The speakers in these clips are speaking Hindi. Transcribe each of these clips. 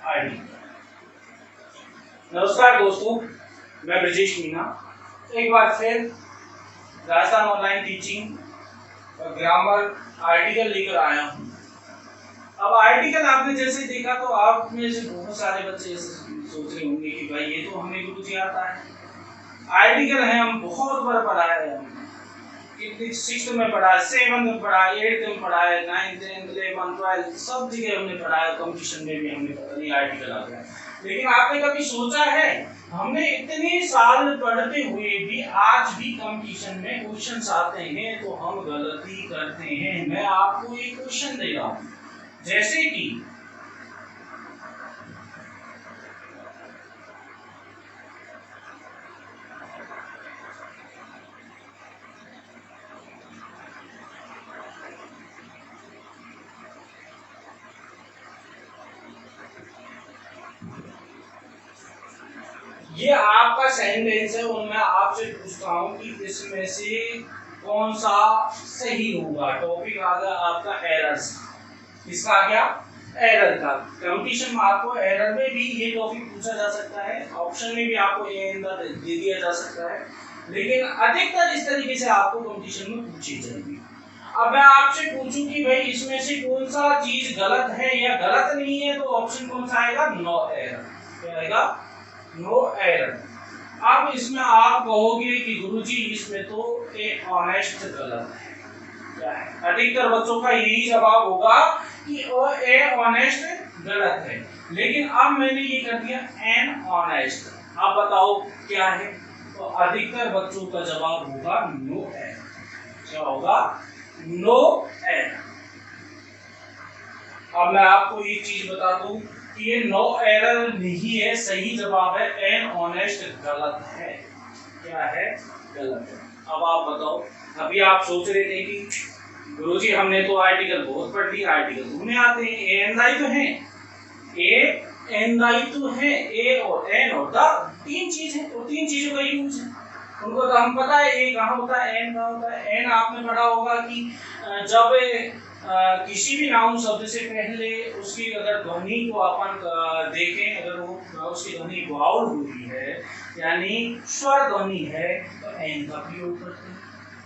आर्टिकल। नमस्कार दोस्तों, मैं ब्रजेश मीना एक बार फिर राजस्थान ऑनलाइन टीचिंग और ग्रामर आर्टिकल लेकर आया हूँ। अब आर्टिकल आपने जैसे देखा तो आप में से बहुत सारे बच्चे ऐसे सोच रहे होंगे कि भाई ये तो हमें कुछ आता है। आर्टिकल है, हम बहुत बार पढ़ा है, हमने सिक्स्थ में पढ़ा है, सेवन्थ में पढ़ा है, एट्थ में पढ़ा है, 9th 10th 11th 12th सब जगह हमने पढ़ा है। कंपटीशन में भी हमने पता नहीं आर्टिकल आ गया। लेकिन आपने कभी सोचा है हमने इतने साल पढ़ते हुए भी आज भी कंपटीशन में क्वेश्चंस आते हैं तो हम गलती करते हैं। मैं आपको एक क्वेश्चन दे रहा हूँ, जैसे कि ये आपका सेंटेंस है और मैं आपसे पूछता हूँ कि इसमें से कौन सा सही होगा। टॉपिक आ गया आपका एरर्स। इसका क्या? एरर का। कंपटीशन में आपको एरर में भी ये टॉपिक पूछा जा सकता है, ऑप्शन में भी आपको ये दे दिया जा सकता है, लेकिन अधिकतर इस तरीके से आपको कंपटीशन में पूछी जाएगी। अब मैं आपसे पूछूं कि भाई इसमें से कौन सा चीज गलत है या गलत नहीं है, तो ऑप्शन कौन सा आएगा? No error. क्या आएगा? No error. अब इसमें आप कहोगे कि गुरुजी इसमें तो ए ऑनेस्ट गलत है। क्या है? अधिकतर बच्चों का यही जवाब होगा कि ए ऑनेस्ट गलत है, लेकिन अब मैंने ये कर दिया एन ऑनेस्ट। अब बताओ क्या है? तो अधिकतर बच्चों का जवाब होगा नो एरर। क्या होगा? No error. अब मैं आपको एक चीज बता दूं कि ये नो एरर नहीं है, सही जवाब है एन ऑनेस्ट गलत है। क्या है? गलत है। अब आप बताओ, अभी आप सोच रहे थे कि गुरुजी हमने तो आर्टिकल बहुत पढ़ लिया, आर्टिकल तुम्हें आते हैं, ए एन दाई तो है, ए एन दाई तो है, ए और एन और द तीन चीज है और तीन चीजों का यूज है। उनको तो हम पता है ए कहाँ होता है, एन कहाँ होता है। एन आपने पढ़ा होगा कि जब किसी भी नाउन शब्द से पहले उसकी अगर ध्वनि को अपन देखें, अगर वो उसकी ध्वनि वाउल हुई है यानी स्वर ध्वनि है तो एन का प्रयोग करते हैं,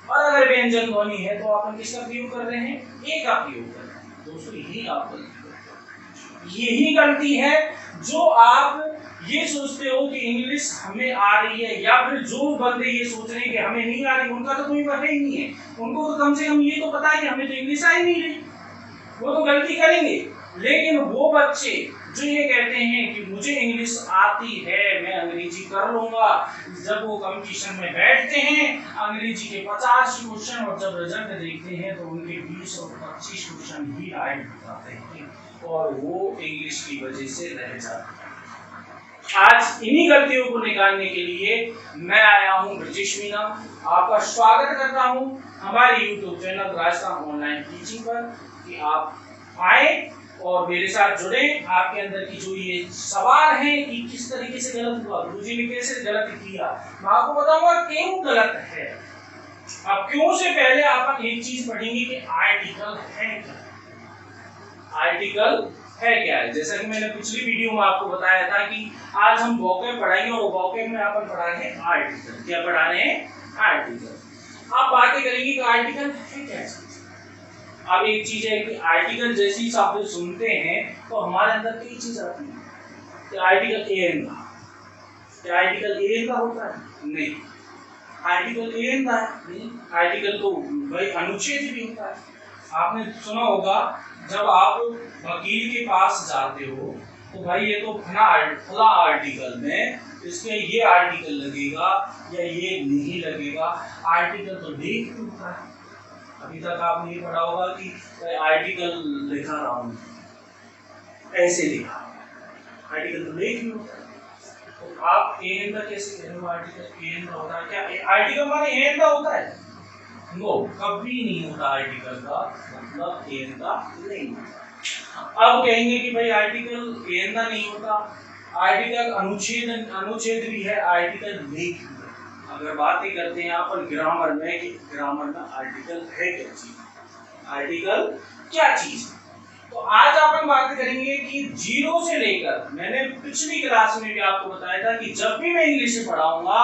और अगर व्यंजन ध्वनि है तो अपन किसका प्रयोग कर रहे हैं? ए का प्रयोग कर रहे हैं। दोस्तों यही आप गलती करते हैं, यही गलती है जो आप ये सोचते हो कि इंग्लिश हमें आ रही है, या फिर जो बंदे ये सोच रहे हैं कि हमें नहीं आ रही, उनका तो कोई वजह ही नहीं है। उनको तो कम से कम ये तो पता है कि हमें तो इंग्लिश आ ही नहीं रही, वो तो गलती करेंगे। लेकिन वो बच्चे जो ये कहते हैं कि मुझे इंग्लिश आती है, मैं अंग्रेजी कर लूंगा, जब वो कंपटीशन में बैठते हैं अंग्रेजी के 50 क्वेश्चन और जब रिजल्ट देखते हैं तो उनके 20 और 25 क्वेश्चन ही राइट बताते हैं और वो इंग्लिश की वजह से रह जाते हैं। आज इन्हीं गलतियों को निकालने के लिए मैं आया हूं ब्रजेश मीना। आपका स्वागत करता हूं हमारे YouTube channel Rajasthan online teaching पर कि आप आए और मेरे साथ जुड़े। आपके अंदर की जो ये सवाल है कि किस तरीके से गलत हुआ, गुरुजी ने कैसे गलत किया, मैं आपको बताऊंगा क्यों गलत है। अब क्यों से पहले आप एक चीज पढ़ेंगे कि आर्टिकल है क्या। आर्टिकल है क्या है? जैसा कि मैंने पिछली वीडियो में आपको बताया था कि आज हम वोकैब पढ़ाएंगे और वोकैब में अपन पढ़ा रहे हैं आर्टिकल। क्या पढ़ा रहे हैं? आर्टिकल। आप बातें करेंगे कि आर्टिकल है क्या चीज। अब एक चीज है कि आर्टिकल जैसे ही शब्द सुनते हैं तो हमारे अंदर कई चीज आती है कि आर्टिकल ए एन का। क्या आर्टिकल ए एन का होता है? नहीं, आर्टिकल ए एन का नहीं। आर्टिकल तो भाई अनुच्छेद भी होता है। आपने सुना होगा जब आप वकील के पास जाते हो तो भाई ये तो फला आर्टिकल में इसके ये आर्टिकल लगेगा या ये नहीं लगेगा। आर्टिकल तो लेख होता है। अभी तक आपने ये पढ़ा होगा कि आर्टिकल लिखा रहा हूं, ऐसे लिखा, आर्टिकल तो लेख ही होता है। तो आप एन का कैसे कह रहे हो? आर्टिकल एन का होता है क्या? आर्टिकल माने एन का होता है? नो, कभी नहीं होता आर्टिकल का मतलब एन का नहीं होता। अब कहेंगे कि भाई आर्टिकल एन का नहीं होता, आर्टिकल अनुच्छेद भी है, आर्टिकल लेख भी है। अगर बात ही करते हैं यहाँ पर ग्रामर में कि ग्रामर में आर्टिकल है क्या चीज, आर्टिकल क्या चीज है, तो आज अपन बात करेंगे कि जीरो से लेकर, मैंने पिछली क्लास में भी आपको बताया था कि जब भी मैं इंग्लिश में पढ़ाऊंगा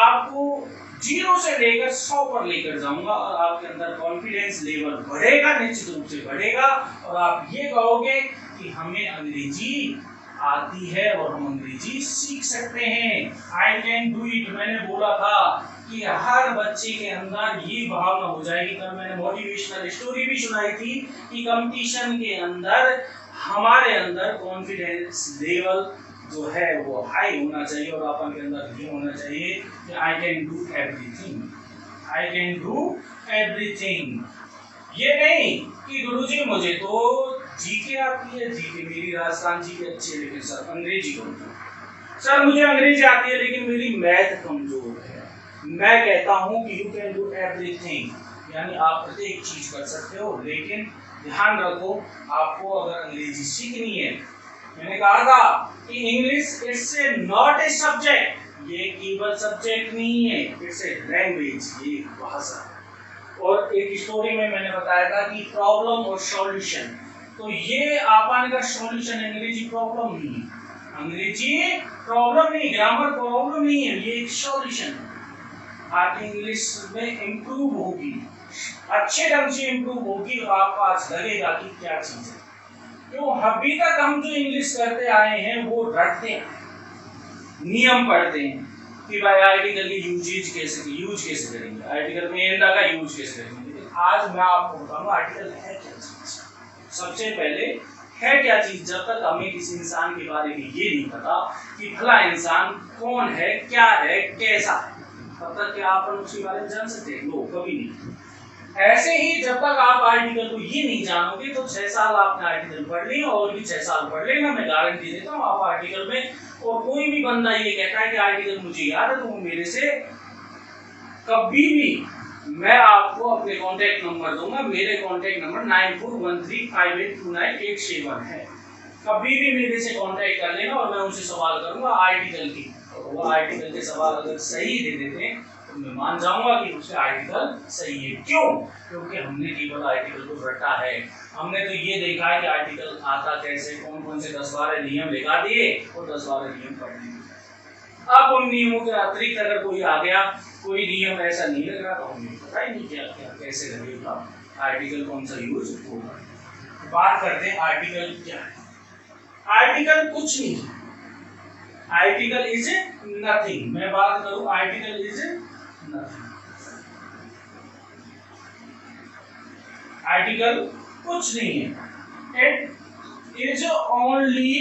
आपको जीरो से लेकर 100 पर लेकर जाऊंगा और आपके अंदर कॉन्फिडेंस लेवल बढ़ेगा, निश्चित रूप से बढ़ेगा और आप ये कहोगे कि हमें अंग्रेजी आती है और हम अंग्रेजी सीख सकते हैं। आई कैन डू इट, मैंने बोला था कि हर बच्चे के अंदर ये भावना हो जाएगी। कल मैंने मोटिवेशनल स्टोरी भी सुनाई थी कि कंपटीशन के अंदर हमारे अंदर कॉन्फिडेंस लेवल जो है वो हाई होना चाहिए और अपन के अंदर ये होना चाहिए कि I can do everything, I can do everything. ये नहीं कि गुरुजी मुझे तो जीके आती है, जीके मेरी राजस्थान जी के अच्छी है लेकिन सर अंग्रेजी कमजोर, सर मुझे अंग्रेजी आती है लेकिन मेरी मैथ कमजोर है। मैं कहता हूं कि यू कैन डू एवरीथिंग, यानी आप प्रत्येक चीज कर सकते हो, लेकिन ध्यान रखो आपको अगर अंग्रेजी सीखनी है, मैंने कहा था कि English it's a not a subject, ये केवल सब्जेक्ट नहीं है, इट्स ए लैंग्वेज, ये भाषा है। और एक स्टोरी में मैंने बताया था कि प्रॉब्लम और सॉल्यूशन, तो ये आपन का सॉल्यूशन अंग्रेजी प्रॉब्लम नहीं है, अंग्रेजी प्रॉब्लम नहीं, ग्रामर प्रॉब्लम नहीं है, ये एक सॉल्यूशन है। आप इंग्लिश में इम्प्रूव होगी, अच्छे ढंग से इम्प्रूव होगी और आपको आज लगेगा कि क्या चीज है। क्यों अभी तक हम जो इंग्लिश करते आए हैं वो रटते हैं, नियम पढ़ते हैं कि भाई आर्टिकल की यूज कैसे करेंगे, आर्टिकल में एंड का यूज कैसे करेंगे। आज मैं आपको बताऊंगा आर्टिकल है क्या चीज। सबसे पहले है क्या चीज, जब तक हमें किसी इंसान के बारे में ये नहीं पता कि भला इंसान कौन है, क्या है, कैसा है, तब तक क्या आप उसके बारे में जान सकते हैं? लो, कभी नहीं। ऐसे ही जब तक आप आर्टिकल को ये नहीं जानोगे तो 6 साल आपने आर्टिकल पढ़ लिया और भी 6 साल पढ़ लेना, मैं गारंटी देता हूँ आप आर्टिकल में। और कोई भी बंदा ये कहता है कि आर्टिकल मुझे याद है तो वो मेरे से कभी भी, मैं आपको अपने कांटेक्ट नंबर दूंगा, मेरे कांटेक्ट नंबर 9413582987 है। कभी भी मेरे से कांटेक्ट कर लेना और मैं उनसे सवाल करूंगा आर्टिकल की, और वो आर्टिकल के सवाल अगर सही दे देते हैं तो मैं मान जाऊंगा कि उसका आर्टिकल सही है। क्यों? क्योंकि हमने केवल आर्टिकल को रटा है, हमने तो ये देखा है कि आर्टिकल आता कैसे, कौन कौन से 10-12 नियम लिखा दिए और 10-12 नियम पढ़ लिए। अब उन नियमों के अतिरिक्त अगर कोई आ गया, कोई नियम ऐसा नहीं लग रहा तो हमें पता ही नहीं क्या क्या कैसे लगेगा, आर्टिकल कौन सा यूज होगा। बात करते हैं आर्टिकल क्या है। आर्टिकल कुछ नहीं है, आर्टिकल इज नथिंग। मैं बात करूं आर्टिकल इज नथिंग, आर्टिकल कुछ नहीं है, it is only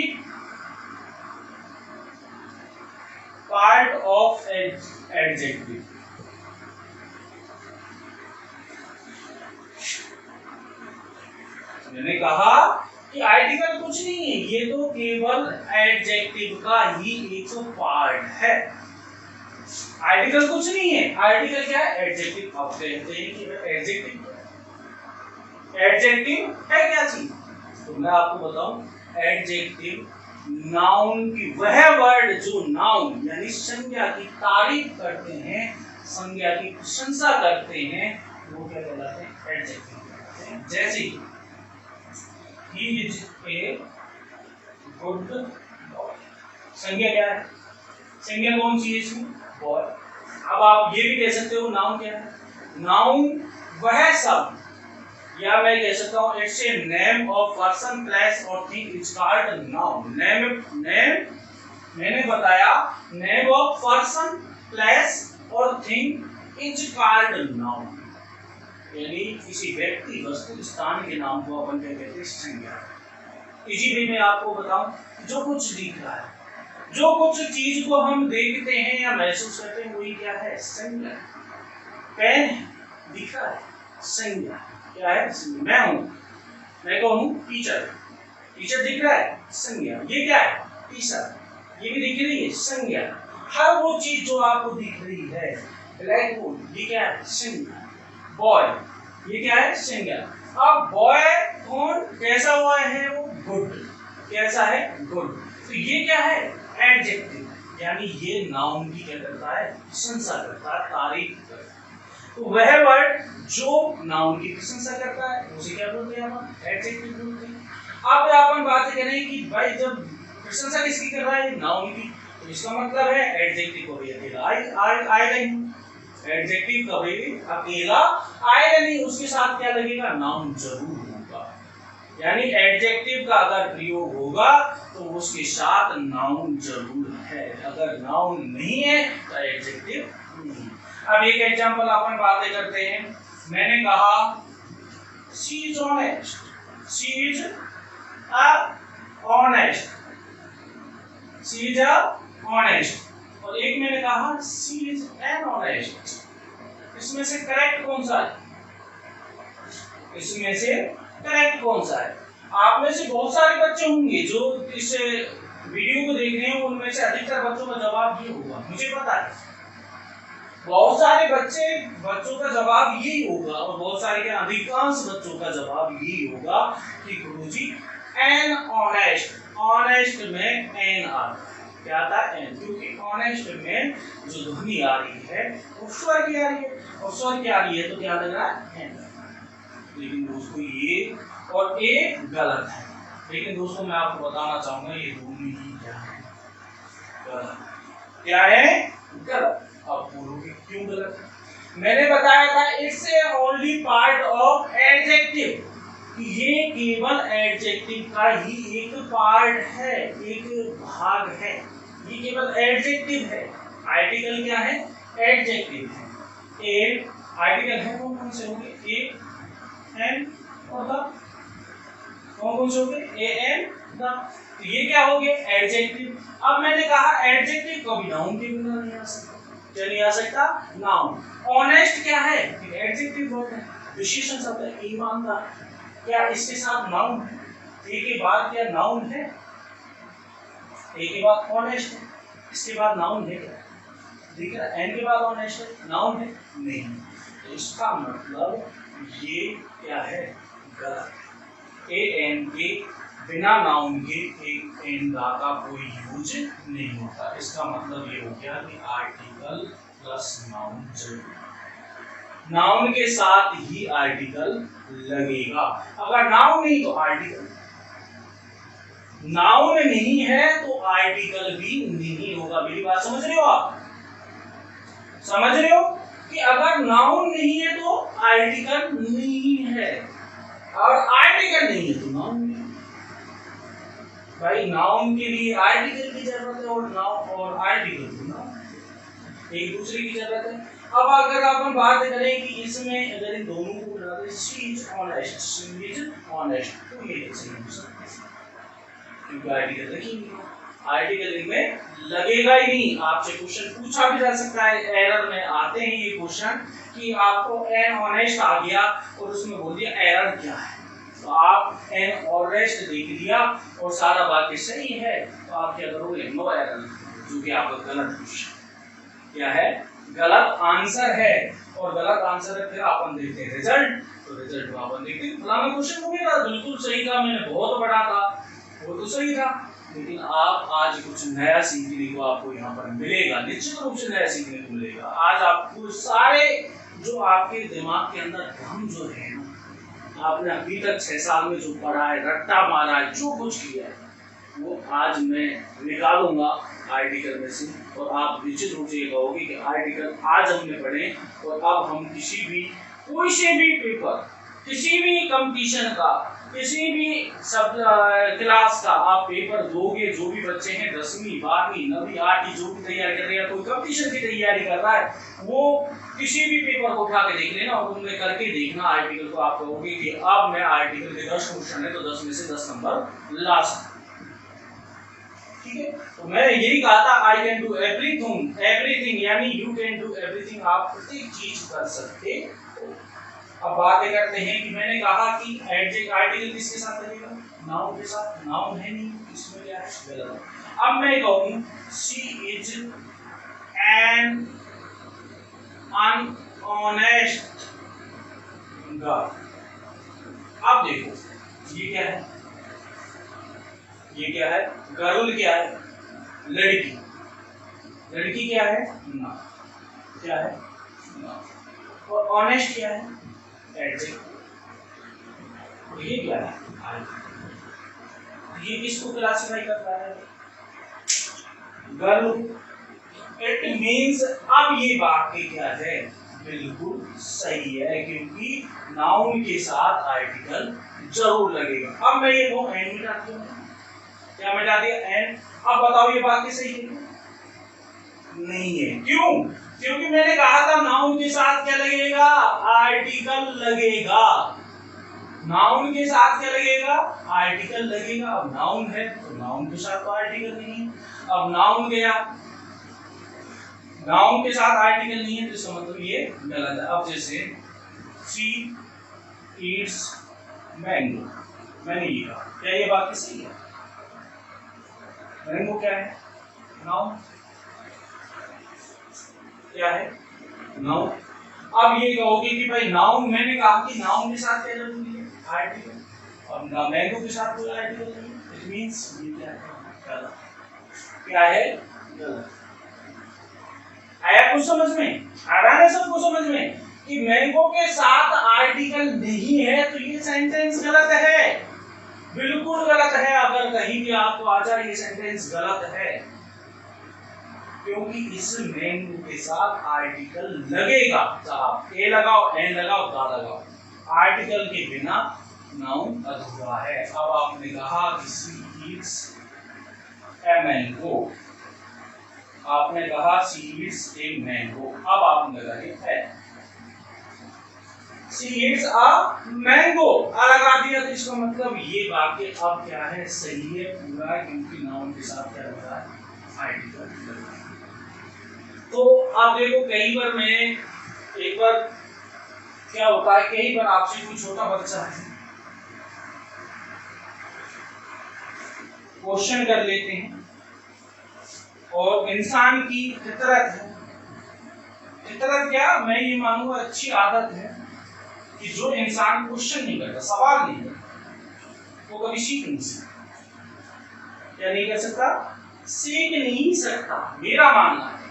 part of adjective. मैंने कहा कि आर्टिकल कुछ नहीं है, ये तो केवल एडजेक्टिव का ही एक पार्ट है। आर्टिकल कुछ नहीं है, आर्टिकल क्या है? एडजेक्टिव। आप कहते हैं कि एडजेक्टिव, एडजेक्टिव है क्या चीज? तो मैं आपको बताऊं, एडजेक्टिव नाउन की वह वर्ड जो नाउन यानी संज्ञा की तारीफ करते हैं, संज्ञा की प्रशंसा करते हैं, वो क्या कहलाते हैं? एडजेक्टिव कहलाते हैं। जैसे he is a good boy, संज्ञा क्या है? संज्ञा कौन सी है इसमें? बॉय। अब आप ये भी कह सकते हो नाउन क्या है? नाउन वह सब, या मैं कह सकता हूँ it's a name of person, place और thing is called noun. Name मैंने बताया, नेम ऑफ पर्सन, प्लेस और थिंग इज कॉल्ड नाउन, यानी किसी व्यक्ति, वस्तु, स्थान के नाम को अपन कहते हैं संज्ञा। इसी भी मैं आपको बताऊं, जो कुछ दिख रहा है, जो कुछ चीज को हम देखते हैं या महसूस करते हैं, वही क्या है? संज्ञा। पेन दिख रहा है, संज्ञा क्या है? मैं हूं, मैं कौन हूं? टीचर। टीचर दिख रहा है, संज्ञा। ये क्या है? टीचर। ये भी दिख रही है, संज्ञा। हर वो चीज जो आपको दिख रही है, ब्लैक बोर्ड, ये क्या है? संज्ञा। बॉय, ये क्या है? संज्ञा। अब बॉय कौन, कैसा हुआ है? वो गुड। कैसा है? गुड। तो ये क्या है? एडजेक्टिव, यानी ये नाउन की क्या करता है? प्रशंसा करता है, तारीफ करता है। तो वह वर्ड जो नाउन की प्रशंसा करता है उसे क्या बोलते हैं हम? एडजेक्टिव बोलते हैं। अब अपन बात करें कि भाई जब प्रशंसा किसकी कर रहा है? नाउन की, तो इसका मतलब है एडजेक्टिव को भी अकेला आएगा ही। एडजेक्टिव कभी भी अकेला आएगा नहीं, उसके साथ क्या लगेगा? नाउन जरूर होगा। यानी एडजेक्टिव का अगर प्रयोग होगा तो उसके साथ नाउन जरूर है, अगर नाउन नहीं है तो एडजेक्टिव नहीं। अब एक एग्जांपल अपन बातें करते हैं। मैंने कहा she is honest, she is honest, she is honest, और एक मैंने कहा शी इज एन ऑनेस्ट। इसमें से करेक्ट कौन सा है? इसमें से करेक्ट कौन सा है? आप में से बहुत सारे बच्चे होंगे जो इस वीडियो को देख रहे हैं, उनमें से अधिकतर बच्चों का जवाब ये होगा, मुझे पता है। बहुत सारे बच्चों का जवाब यही होगा, और बहुत सारे के अधिकांश बच्चों का जवाब यही होगा कि गुरुजी एन ऑनेस्ट, ऑनेस्ट में एन आता है। क्या आता है? एन, क्योंकि ऑनेस्ट में जो ध्वनि आ रही है वो स्वर की आ रही है, और स्वर की आ रही है तो क्या लग रहा है? एन। लेकिन दोस्तों ये और ए गलत है। लेकिन दोस्तों मैं आपको बताना चाहूंगा ये दोनों ही क्या है? गलत। क्या है? गलत। अब बोलोगे क्यों गलत है? मैंने बताया था it's A only part of adjective, ये केवल एडजेक्टिव का ही एक पार्ट है, एक भाग है। ये केवल एडजेक्टिव है। आर्टिकल क्या है? एडजेक्टिव है। ए आर्टिकल है कौन कौन से होंगे? ए एन और द। कौन कौन से होंगे? A N the. तो ये क्या हो गया? एडजेक्टिव। अब मैंने कहा एडजेक्टिव कभी नाउन के बिना नहीं आ सकता। क्या नहीं आ सकता? नाउन। ऑनेस्ट क्या है? एडजेक्टिव वर्ड है, विशेषण शब्द है। ईमानदार, क्या इसके साथ नाउन है? ए के बाद क्या नाउन है? ए के बाद ऑनेस्ट है, इसके बाद नाउन है क्या? ठीक है, एन के बाद ऑनेस्ट है, नाउन है नहीं। तो इसका मतलब ये क्या है? गलत। ए एन के बिना नाउन के एक एन का कोई यूज नहीं होता। इसका मतलब ये हो गया कि आर्टिकल प्लस नाउन जरूर, नाउन के साथ ही आर्टिकल लगेगा। अगर नाउन नहीं तो आर्टिकल, नाउन नहीं है तो आर्टिकल भी नहीं होगा। मेरी बात समझ रहे हो आप? समझ रहे हो कि अगर नाउन नहीं है तो आर्टिकल नहीं है, और आर्टिकल नहीं है तो नाउन नहीं। भाई नाउन के लिए आर्टिकल की जरूरत है, और नाउन और आर्टिकल की नाउन एक दूसरे की जरूरत है। अब अगर अपन बात करें कि इसमें अगर इन दोनों को उठा दें, she is honest, she is honest, तो ये कैसे हो सकता है? क्योंकि आर्टिकल लगेगा, आर्टिकल इनमें लगेगा ही नहीं। आपसे क्वेश्चन पूछा भी जा सकता है, एरर में आते हैं ये क्वेश्चन कि आपको एन ऑनेस्ट आ गया और उसमें बोल दिया एरर क्या है, तो आप एन ऑनेस्ट देख लिया और सारा वाक्य सही है, तो आप क्या करोगे? नो एरर, जो कि आपका गलत क्वेश्चन क्या है? गलत आंसर है। और गलत आंसर है, फिर अपन देखते हैं रिजल्ट, तो रिजल्ट में अपन देखते हैं फलाना क्वेश्चन हो गया, बिल्कुल सही था, मैंने बहुत पढ़ा था, वो तो सही था। लेकिन आप आज कुछ नया सीखने को आपको यहाँ पर मिलेगा, निश्चित रूप से नया सीखने को मिलेगा। आज आपको सारे जो आपके दिमाग के अंदर भ्रम जो है ना, आपने अभी तक 6 साल में जो पढ़ा है, रट्टा मारा है, जो कुछ किया है, वो आज मैं निकालूंगा आर्टिकल में से, और आप निश्चित रूप से ये कहोगे कि आर्टिकल आज हमने पढ़े, और अब हम किसी भी कोई से भी पेपर, किसी भी कंपटीशन का, किसी भी सब क्लास का आप पेपर दोगे, जो भी बच्चे हैं 10वीं 12वीं 9वीं 8वीं जो भी तैयारी कर रहे हैं, कोई कंपटीशन की तैयारी कर रहा है, वो किसी भी पेपर को उठा के देख लेना और उनमें करके देखना आर्टिकल को। आप कहोगे कि अब मैं आर्टिकल के 10 क्वेश्चन है तो 10 में से 10 नंबर ला सकता। ठीक है, तो मैं यही कहा था I can do everything, everything यानी यू कैन डू एवरीथिंग, आप प्रत्येक चीज कर सकते हो। अब बातें करते हैं कि मैंने कहा कि एडजेक्ट आर्टिकल किसके साथ लगेगा? नाउन के साथ। नाउन है नहीं, इसमें क्या है? गलत। अब मैं कहूं शी इज एन अनऑनेस्ट गर्ल। अब देखो ये क्या है? ये क्या है? गर्ल क्या है? लड़की। लड़की क्या है? ना। क्या है? ना। और ऑनेस्ट क्या है? एडजेक्टिव। ये क्या है? ये किसको क्लासिफाई कर रहा है? गर्ल। इट मींस अब ये वाक्य क्या है? बिल्कुल सही है, क्योंकि नाउन के साथ आर्टिकल जरूर लगेगा। अब मैं ये कहूं एंड मिटा दूं, क्या मिटा दिया? एंड। अब बताओ ये वाक्य सही है? नहीं है। क्यों? क्योंकि मैंने कहा था नाउन के साथ क्या लगेगा? आर्टिकल लगेगा। नाउन के साथ क्या लगेगा? आर्टिकल लगेगा। अब नाउन है तो नाउन के साथ तो आर्टिकल नहीं है। अब नाउन गया, नाउन के साथ आर्टिकल नहीं है तो इसका मतलब ये गलत है। अब जैसे शी ईट्स मैंगो, मैंने ये कहा, क्या ये बात सही है? मैंगो क्या है? नाउन। क्या है? नाउन। अब ये कहोगे कि भाई नाउन, मैंने कहा कि नाउन के साथ क्या जरूरी है? आर्टिकल। अब ना मैंगो के साथ कोई आर्टिकल नहीं है। इट मींस ये क्या है? गलत। क्या है? गलत। आया कुछ समझ में? आ रहा है सबको समझ में कि मैंगो के साथ आर्टिकल नहीं है तो ये सेंटेंस गलत है, बिल्कुल गलत है। अगर कहीं भी आपको आ जाए ये सेंटेंस गलत है, क्योंकि इस मैंगो के साथ आर्टिकल लगेगा। आप ए लगाओ, एन लगाओ, दा लगाओ, आर्टिकल के बिना नाउन अधूरा है। अब आपने कहा कि शी ईट्स ए मैंगो, आपने कहा शी ईट्स ए मैंगो, अब आपने लगाया है शी ईट्स अ मैंगो, लगा दिया तो इसका मतलब ये वाक्य अब क्या है? सही है पूरा, क्योंकि नाउन के साथ क्या लगा है? आर्टिकल लगा है। तो आप देखो कई बार मैं एक बार क्या होता है, कई बार आपसे कोई छोटा बच्चा है क्वेश्चन कर लेते हैं, और इंसान की फितरत है, फितरत क्या मैं ये मानूंगा अच्छी आदत है कि जो इंसान क्वेश्चन नहीं करता, सवाल नहीं करता, वो कभी सीख नहीं सकता। क्या नहीं कर सकता? सीख नहीं सकता। मेरा मानना है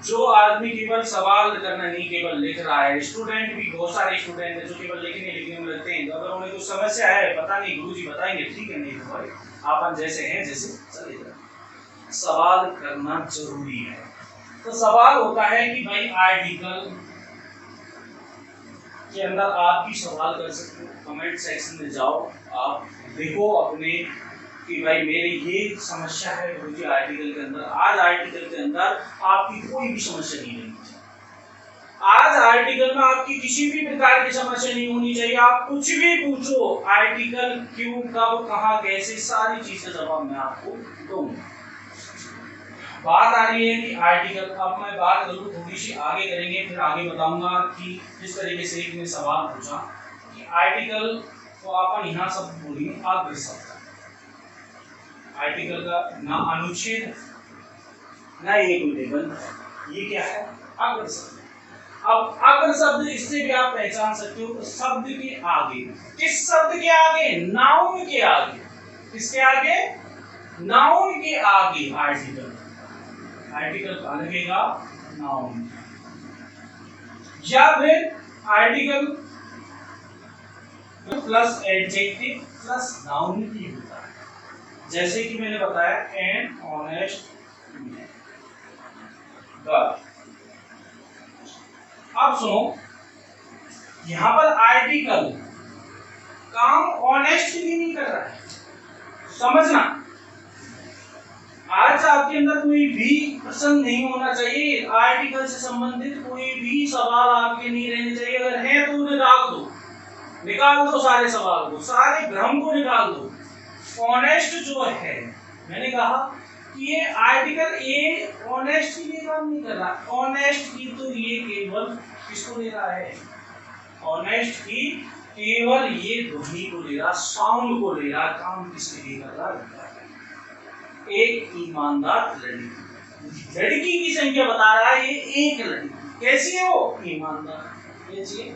जो आदमी केवल सवाल करना नहीं, केवल लिख रहा है, स्टूडेंट भी बहुत सारे स्टूडेंट हैं जो केवल लिखने में लगते हैं, तो अगर उन्हें कुछ समस्या है, पता नहीं, गुरुजी बताएंगे, ठीक है, नहीं तो भाई आप जैसे हैं जैसे चले जाए। सवाल करना जरूरी है। तो सवाल होता है कि भाई आर्टिकल के अंदर आप भी सवाल कर सकते हो, कमेंट सेक्शन में जाओ, आप देखो अपने कि भाई मेरी ये समस्या है गुरुजी आर्टिकल के अंदर। आज आर्टिकल के अंदर आपकी कोई भी समस्या नहीं रहनी चाहिए। आज आर्टिकल में आपकी किसी भी प्रकार की समस्या नहीं होनी चाहिए। आप कुछ भी पूछो, आर्टिकल क्यों, कब, कहाँ, कैसे, सारी चीजें जवाब मैं आपको दूंगा। बात आ रही है कि आर्टिकल, अब मैं बात जरूर थोड़ी सी आगे करेंगे, फिर आगे बताऊंगा कि जिस तरीके से एक ने सवाल पूछा कि आर्टिकल तो अपन यहाँ सब बोलेंगे अग्र शब्द, आर्टिकल का ना अनुच्छेद ना ये कोई टेबल, ये क्या है? अग्र शब्द। अब अग्र शब्द इससे भी आप पहचान सकते हो शब्द के आगे। किस शब्द के आगे? नाउन के आगे। किसके आगे? नाउन के आगे आर्टिकल, आर्टिकल का लगेगा नाउन, या फिर article plus adjective plus noun ही होता है। जैसे कि मैंने बताया एन ऑनेस्ट गर्ल। अब सुनो, यहां पर आर्टिकल काम ऑनेस्ट भी नहीं कर रहा है, समझना। आज आपके अंदर कोई भी प्रश्न नहीं होना चाहिए, आर्टिकल से संबंधित कोई भी सवाल आपके नहीं रहने चाहिए। अगर है तो उन्हें रख दो, निकाल दो सारे सवाल को, सारे भ्रम को निकाल दो। ऑनेस्ट जो है, मैंने कहा कि ये आर्टिकल ए ऑनेस्ट के लिए काम नहीं कर रहा। ऑनेस्ट की तो ये केवल किसको ले रहा है? ऑनेस्ट की केवल ये ध्वनि को ले रहा, साउंड को ले रहा। काम किसके लिए कर रहा? एक ईमानदार लड़की। लड़की की संख्या बता रहा है, ये एक लड़की। कैसी है वो? ईमानदार। कैसी है?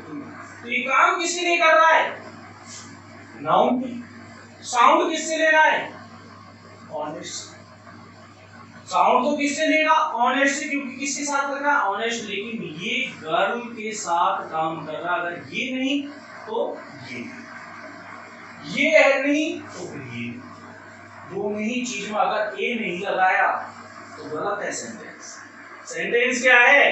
तो ये काम किसके लिए कर रहा है? नाउन की। साउंड किससे ले रहा है? ऑनेस्ट। काउंट तो किससे लेगा? ऑनेस्ट से, क्योंकि किसके साथ कर रहा है? ऑनेस्ट। लेकिन ये गर्ल के साथ काम कर रहा, अगर ये नहीं तो ये है नहीं तो फिर ये। दोनों ही चीज में अगर ए नहीं लगाया तो गलत है सेंटेंस। सेंटेंस क्या है?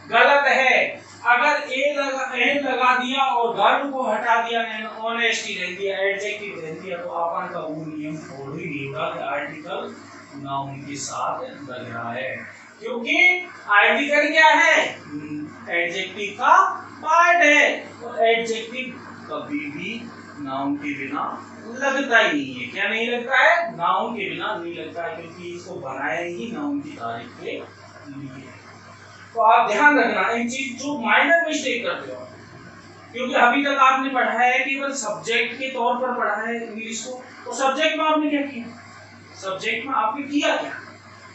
गलत है। अगर एन लगा दिया और गर्ल को हटा दिया, ऑनेस्टी रह दिया, एडजेक्टिव रह दिया, तो अपन का वो नियम फॉलो ही नहीं होगा कि आर्टिकल नाउन के साथ लग रहा है, क्योंकि आर्टिकल क्या है? एडजेक्टिव का पार्ट है, और एडजेक्टिव कभी भी नाउन के बिना लगता ही नहीं है। क्या नहीं लगता है? नाउन के बिना नहीं लगता है, क्योंकि इसको बनाया ही नाउन की तारीफ के लिए। तो आप ध्यान रखना इन चीज, जो माइनर मिस्टेक करते हो, क्योंकि अभी तक आपने पढ़ा है केवल सब्जेक्ट के तौर पर पढ़ा है इंग्लिश को। तो सब्जेक्ट में आपने क्या किया? सब्जेक्ट में आपने किया क्या?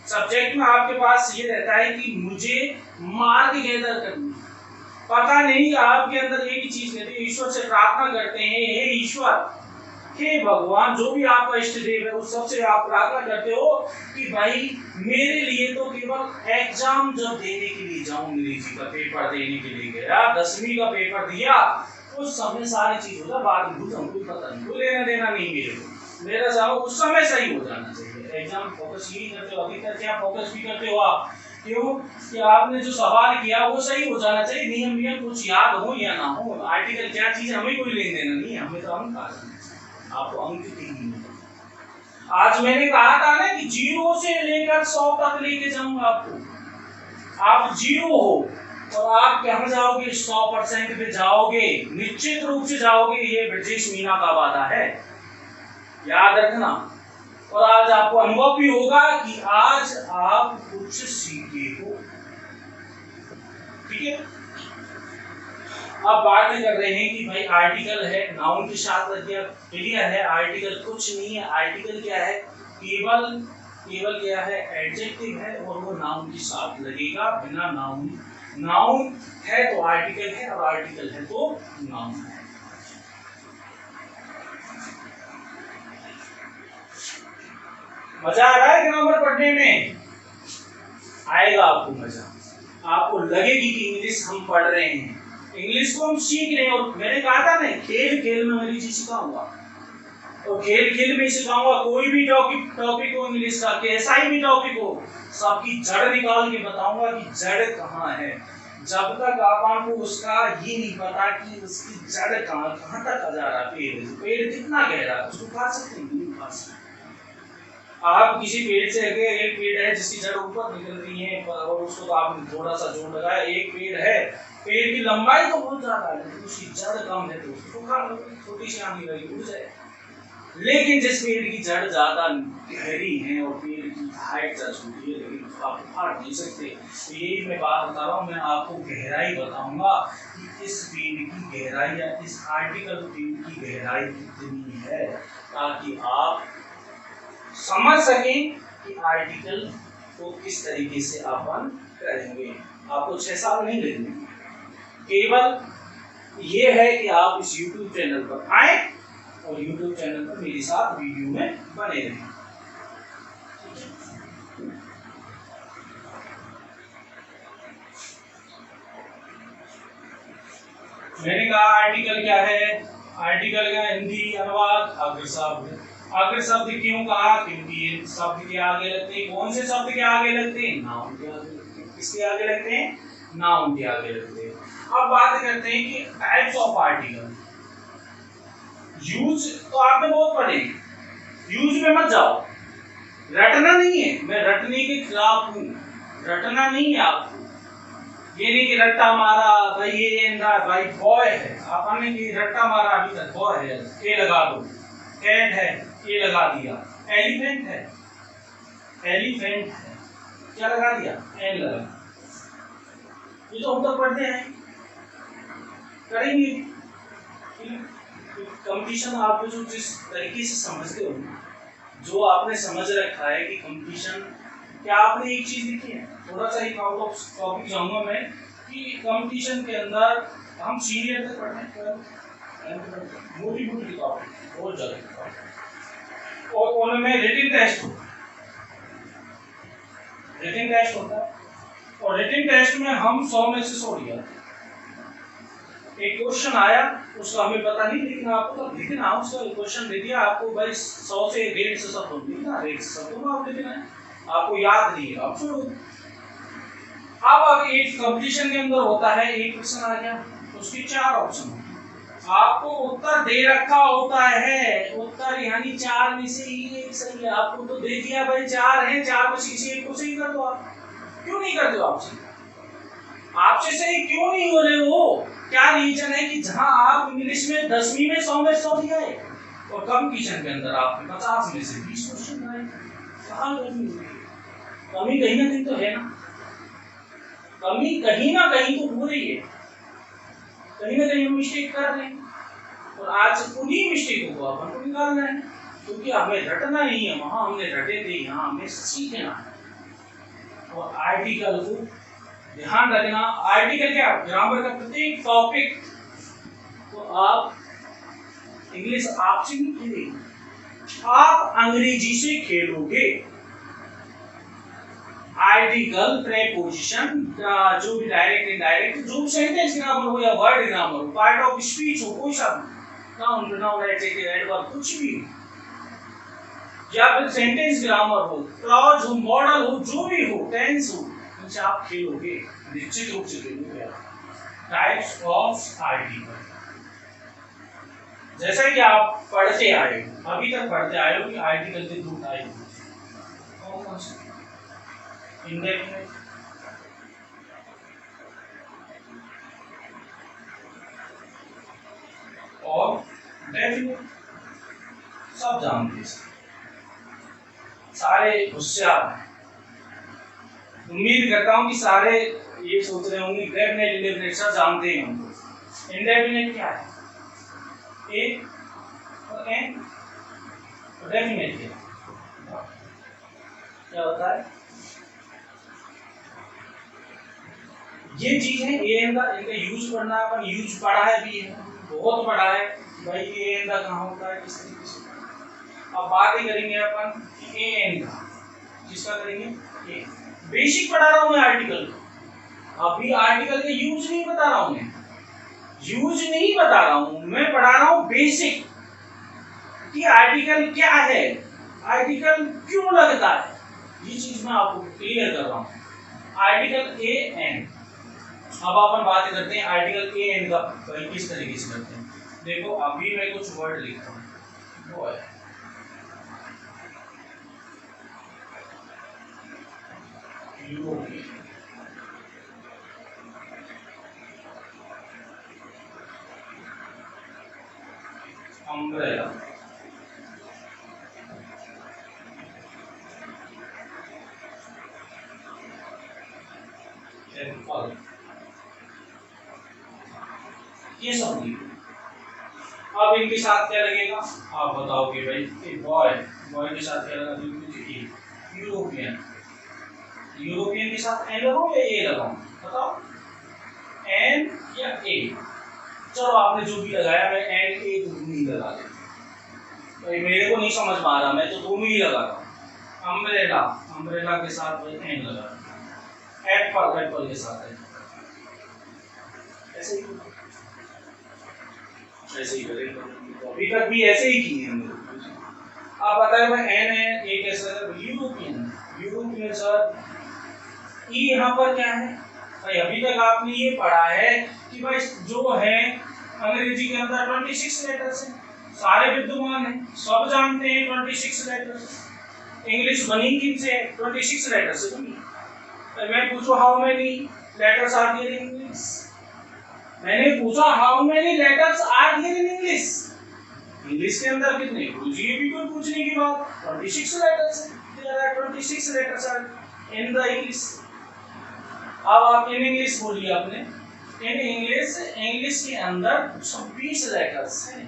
सब्जेक्ट में आपके पास ये रहता है कि मुझे मार्क गैदर करनी, पता नहीं आपके अंदर एक ही चीज कहते हैं, ईश्वर से प्रार्थना करते हैं, हे ईश्वर, हे भगवान, जो भी आपका इष्ट देव है उस सबसे आप प्रार्थना करते हो कि भाई मेरे लिए तो केवल एग्जाम जब देने के लिए जाऊं, अंग्रेजी का पेपर देने के लिए गया, 10वीं का पेपर दिया, उस समय सारी चीज होता, बाद में भूल जाऊं, कोई पता नहीं, कोई लेना देना नहीं मेरे को, मेरा जाओ उस समय सही हो जाना चाहिए। एग्जाम फोकस ही करते हो, अभी तक क्या फोकस भी करते हो आप? क्यों कि आपने जो सवाल किया वो सही हो जाना चाहिए, नियम कुछ याद हो या ना हो। आर्टिकल क्या चीज हमें कोई लेन देना नहीं है, हमें तो अंक आना है, आपको अंक की नहीं। आज मैंने कहा था ना कि 0 से लेकर 100 तक लेके जाऊंगा आपको, आप 0 हो और आप कहां जाओगे? 100% पे जाओगे, निश्चित रूप से जाओगे, ये ब्रिटिश मीना का वादा है, याद रखना। और आज आपको अनुभव भी होगा कि आज आप कुछ सीखे हो, ठीक है। अब बात कर रहे हैं कि भाई आर्टिकल है, नाउन के साथ लग गया, क्लियर है। आर्टिकल कुछ नहीं है, आर्टिकल क्या है? केवल क्या है? एडजेक्टिव है, और वो नाउन के साथ लगेगा, बिना नाउन है तो आर्टिकल है, और आर्टिकल है तो नाउन है। मजा आ रहा है ग्रामर पढ़ने में? आएगा आपको मजा, आपको लगेगी कि इंग्लिश हम पढ़ रहे हैं, इंग्लिश को हम सीख रहे हैं। और मैंने कहा था ना, खेल खेल में मेरी चीज सिखाऊंगा, और खेल खेल में सिखाऊंगा। कोई भी टॉपिक हो इंग्लिश का, कैसा ही भी टॉपिक हो, सबकी जड़ निकाल के बताऊंगा कि जड़ कहाँ है। जब तक आप को उसका ये नहीं पता कि उसकी जड़ कहाँ तक जा रहा है, पेड़ कितना गहरा है, उसको खा सकते हैं? नहीं खा सकते। आप किसी पेड़ से अगर एक पेड़ है जिसकी जड़ ऊपर निकल रही है, और उसको तो आपने थोड़ा सा जोड़ लगाया, एक पेड़ है, पेड़ की लंबाई तो बहुत ज्यादा है, लेकिन उसकी जड़ कम है, तो उसको खा लो, छोटी सी आंधी लगी उड़ जाए। लेकिन जिस पेड़ की जड़ ज्यादा गहरी है और पेड़ की हाइट ज्यादा छोटी है, लेकिन आप फाड़ नहीं सकते। तो यही मैं बात बता रहा हूँ, मैं आपको गहराई बताऊंगा कि इस पेड़ की गहराई या इस आर्टिकल पेड़ की गहराई कितनी है, ताकि आप समझ सकें कि आर्टिकल को किस तरीके से अपन करेंगे। आपको 6 साल नहीं लगेंगे, केवल ये है कि आप इस YouTube चैनल पर आए और YouTube चैनल पर मेरे साथ वीडियो में बने रहें। मैंने कहा आर्टिकल क्या है? आर्टिकल का हिंदी अनुवाद अग्र शब्द। अग्र शब्द क्यों कहा? क्योंकि ये शब्द के आगे लगते हैं। कौन से शब्द के आगे लगते हैं? नाउन के आगे लगते हैं। किसके आगे लगते हैं? नाउन के आगे लगते हैं। अब बात करते हैं कि टाइप्स ऑफ आर्टिकल। यूज तो आपने बहुत पढ़े, यूज में मत जाओ, रटना नहीं है, मैं रटने के खिलाफ हूँ, रटना नहीं है आपको। ये नहीं कि रट्टा मारा भाई, ये भाई बॉय है, आपने कि रट्टा मारा अभी तक, बॉय है ए लगा दो, कैट है ए लगा दिया, एलिफेंट है क्या लगा दिया? एन लगा। ये तो हम तक पढ़ते हैं, करेंगे कंपटीशन। आप जो जिस तरीके से समझते हो, जो आपने समझ रखा है कि कंपटीशन, क्या आपने एक चीज लिखी है? थोड़ा सा एक आउट ऑफ टॉपिक जाऊंगा मैं, कि कंपटीशन के अंदर हम सीनियर तक पढ़ते हैं, मोटी टॉपिक बहुत ज्यादा, और उनमें रिटन टेस्ट हो, रिटन टेस्ट होता है, और रिटन टेस्ट में हम 100 में से 100 लिया। एक क्वेश्चन आया, उसका हमें पता नहीं, लेकिन आपको तो लिखना, उसका क्वेश्चन दे दिया आपको भाई 100 से 150 से सब लिखना, 150 से सब आप लिखना है, आपको याद नहीं है, आप छोड़ो। अब एक कंपटीशन के अंदर होता है, एक क्वेश्चन आ गया, उसके 4 ऑप्शन होते हैं, आपको उत्तर दे रखा होता है, उत्तर यानी 4 में से ही एक सही है, आपको तो दे दिया भाई 4 है, 4 में से किसी एक को सही कर दो। आप क्यों नहीं करते हो? आपसे सही क्यों नहीं हो रहे हो? क्या रीजन है कि जहां आप इंग्लिश में 10वीं में 100 में 100 लिया है, और कंपटीशन के अंदर आपने 50 में से 20 क्वेश्चन आए, कहां कमी हो रही है? कमी कहीं ना कहीं तो है ना, कमी कहीं ना कहीं तो हो रही है, कहीं ना कहीं हम मिस्टेक कर रहे हैं, और आज उन्हीं मिस्टेकों को अपन को निकालना है, क्योंकि हमें रटना नहीं है, वहां हमने रटे थे, यहाँ हमें सीखना है। और आर्टिकल को ध्यान रखना, आर्टिकल क्या, ग्रामर का प्रत्येक टॉपिक तो आप इंग्लिश आपसे नहीं खेलेंगे, आप अंग्रेजी से खेलोगे। आर्टिकल, प्रेपोजिशन, जो भी डायरेक्ट इनडायरेक्ट, जो सेंटेंस ग्रामर हो या वर्ड ग्रामर हो, पार्ट ऑफ स्पीच हो, कोई सा नाउन प्रोनाउन एडजेक्टिव एडवर्ब कुछ भी, या फिर सेंटेंस ग्रामर हो, क्लॉज हो, मॉडल हो, जो भी हो, टेंस हो, उनसे आप खेलोगे, निश्चित रूप से खेलोगे। टाइप्स ऑफ आर्टिकल, जैसा कि आप पढ़ते आए हो, अभी तक पढ़ते आए हो कि आर्टिकल के 2 टाइप होते हैं, कौन से? इंडेफिनिट और डेफिनिट, सब जानते हैं, सारे होशियार हैं। उम्मीद करता हूं कि सारे ये सोच रहे होंगे डेफिनेट इंडेफिनिट सब जानते हैं हमको। इंडेफिनिट क्या है? ए और एन, डेफिनेट क्या होता है? ये चीज है ए एन का, इनका यूज पढ़ना, अपन यूज पढ़ा है भी है, बहुत पढ़ा है भाई ए एन का कहाँ होता है, किस तरीके से। अब बात ही करेंगे अपन ए एन का, किसका करेंगे? ए, बेसिक पढ़ा रहा हूं मैं आर्टिकल, अभी आर्टिकल के यूज नहीं बता रहा हूं मैं, यूज नहीं बता रहा हूं मैं, पढ़ा रहा हूं बेसिक कि आर्टिकल क्या है, आर्टिकल क्यों लगता है, ये चीज मैं आपको क्लियर कर रहा हूं। आर्टिकल ए एन, अब अपन बात करते हैं आर्टिकल ए एन का किस तरीके से करते हैं। देखो अभी मैं कुछ वर्ड लिखता हूं, वो है यूरोपियन, अम्ब्रेला, एप्पल, ये सब लिखो। अब इनके साथ क्या लगेगा, आप बताओगे भाई बॉय, बॉय के साथ क्या लगा? यूरोपियन, यूरोपियन के साथ एन लगाऊं या ए लगाऊं, बताओ? एन या ए? चलो आपने जो भी लगाया, मैं एन ए दोनों ही लगा देता हूं, भाई मेरे को नहीं समझ में आ रहा, मैं तो दोनों ही लगा रहा हूं। अम्ब्रेला, अम्ब्रेला के साथ भाई एन लगा रहा हूं, एप्पल, एप्पल के साथ एन, ऐसे ही ऐसे ही करेंगे, अभी तक भी ऐसे ही किए हम लोग। आप बताए भाई एन है, ए कैसा है? European, European sir. ई यहाँ पर क्या है भाई? अभी तक आपने ये पढ़ा है कि भाई जो है अंग्रेजी के अंदर 26 लेटर्स हैं, सारे विद्यमान हैं, सब जानते हैं 26 लेटर्स। इंग्लिश बनी किन से? 26 लेटर्स से बनी। मैं पूछो how many letters are there in English, मैंने पूछा how many letters are there in English, English के अंदर कितने? ये भी कोई पूछने की बात, 26 लेटर्स हैं, there are 26 letters are in the English. अब आप इन इंग्लिश बोलिए आपने, इन इंग्लिश, इंग्लिश के अंदर 26 लेटर्स हैं,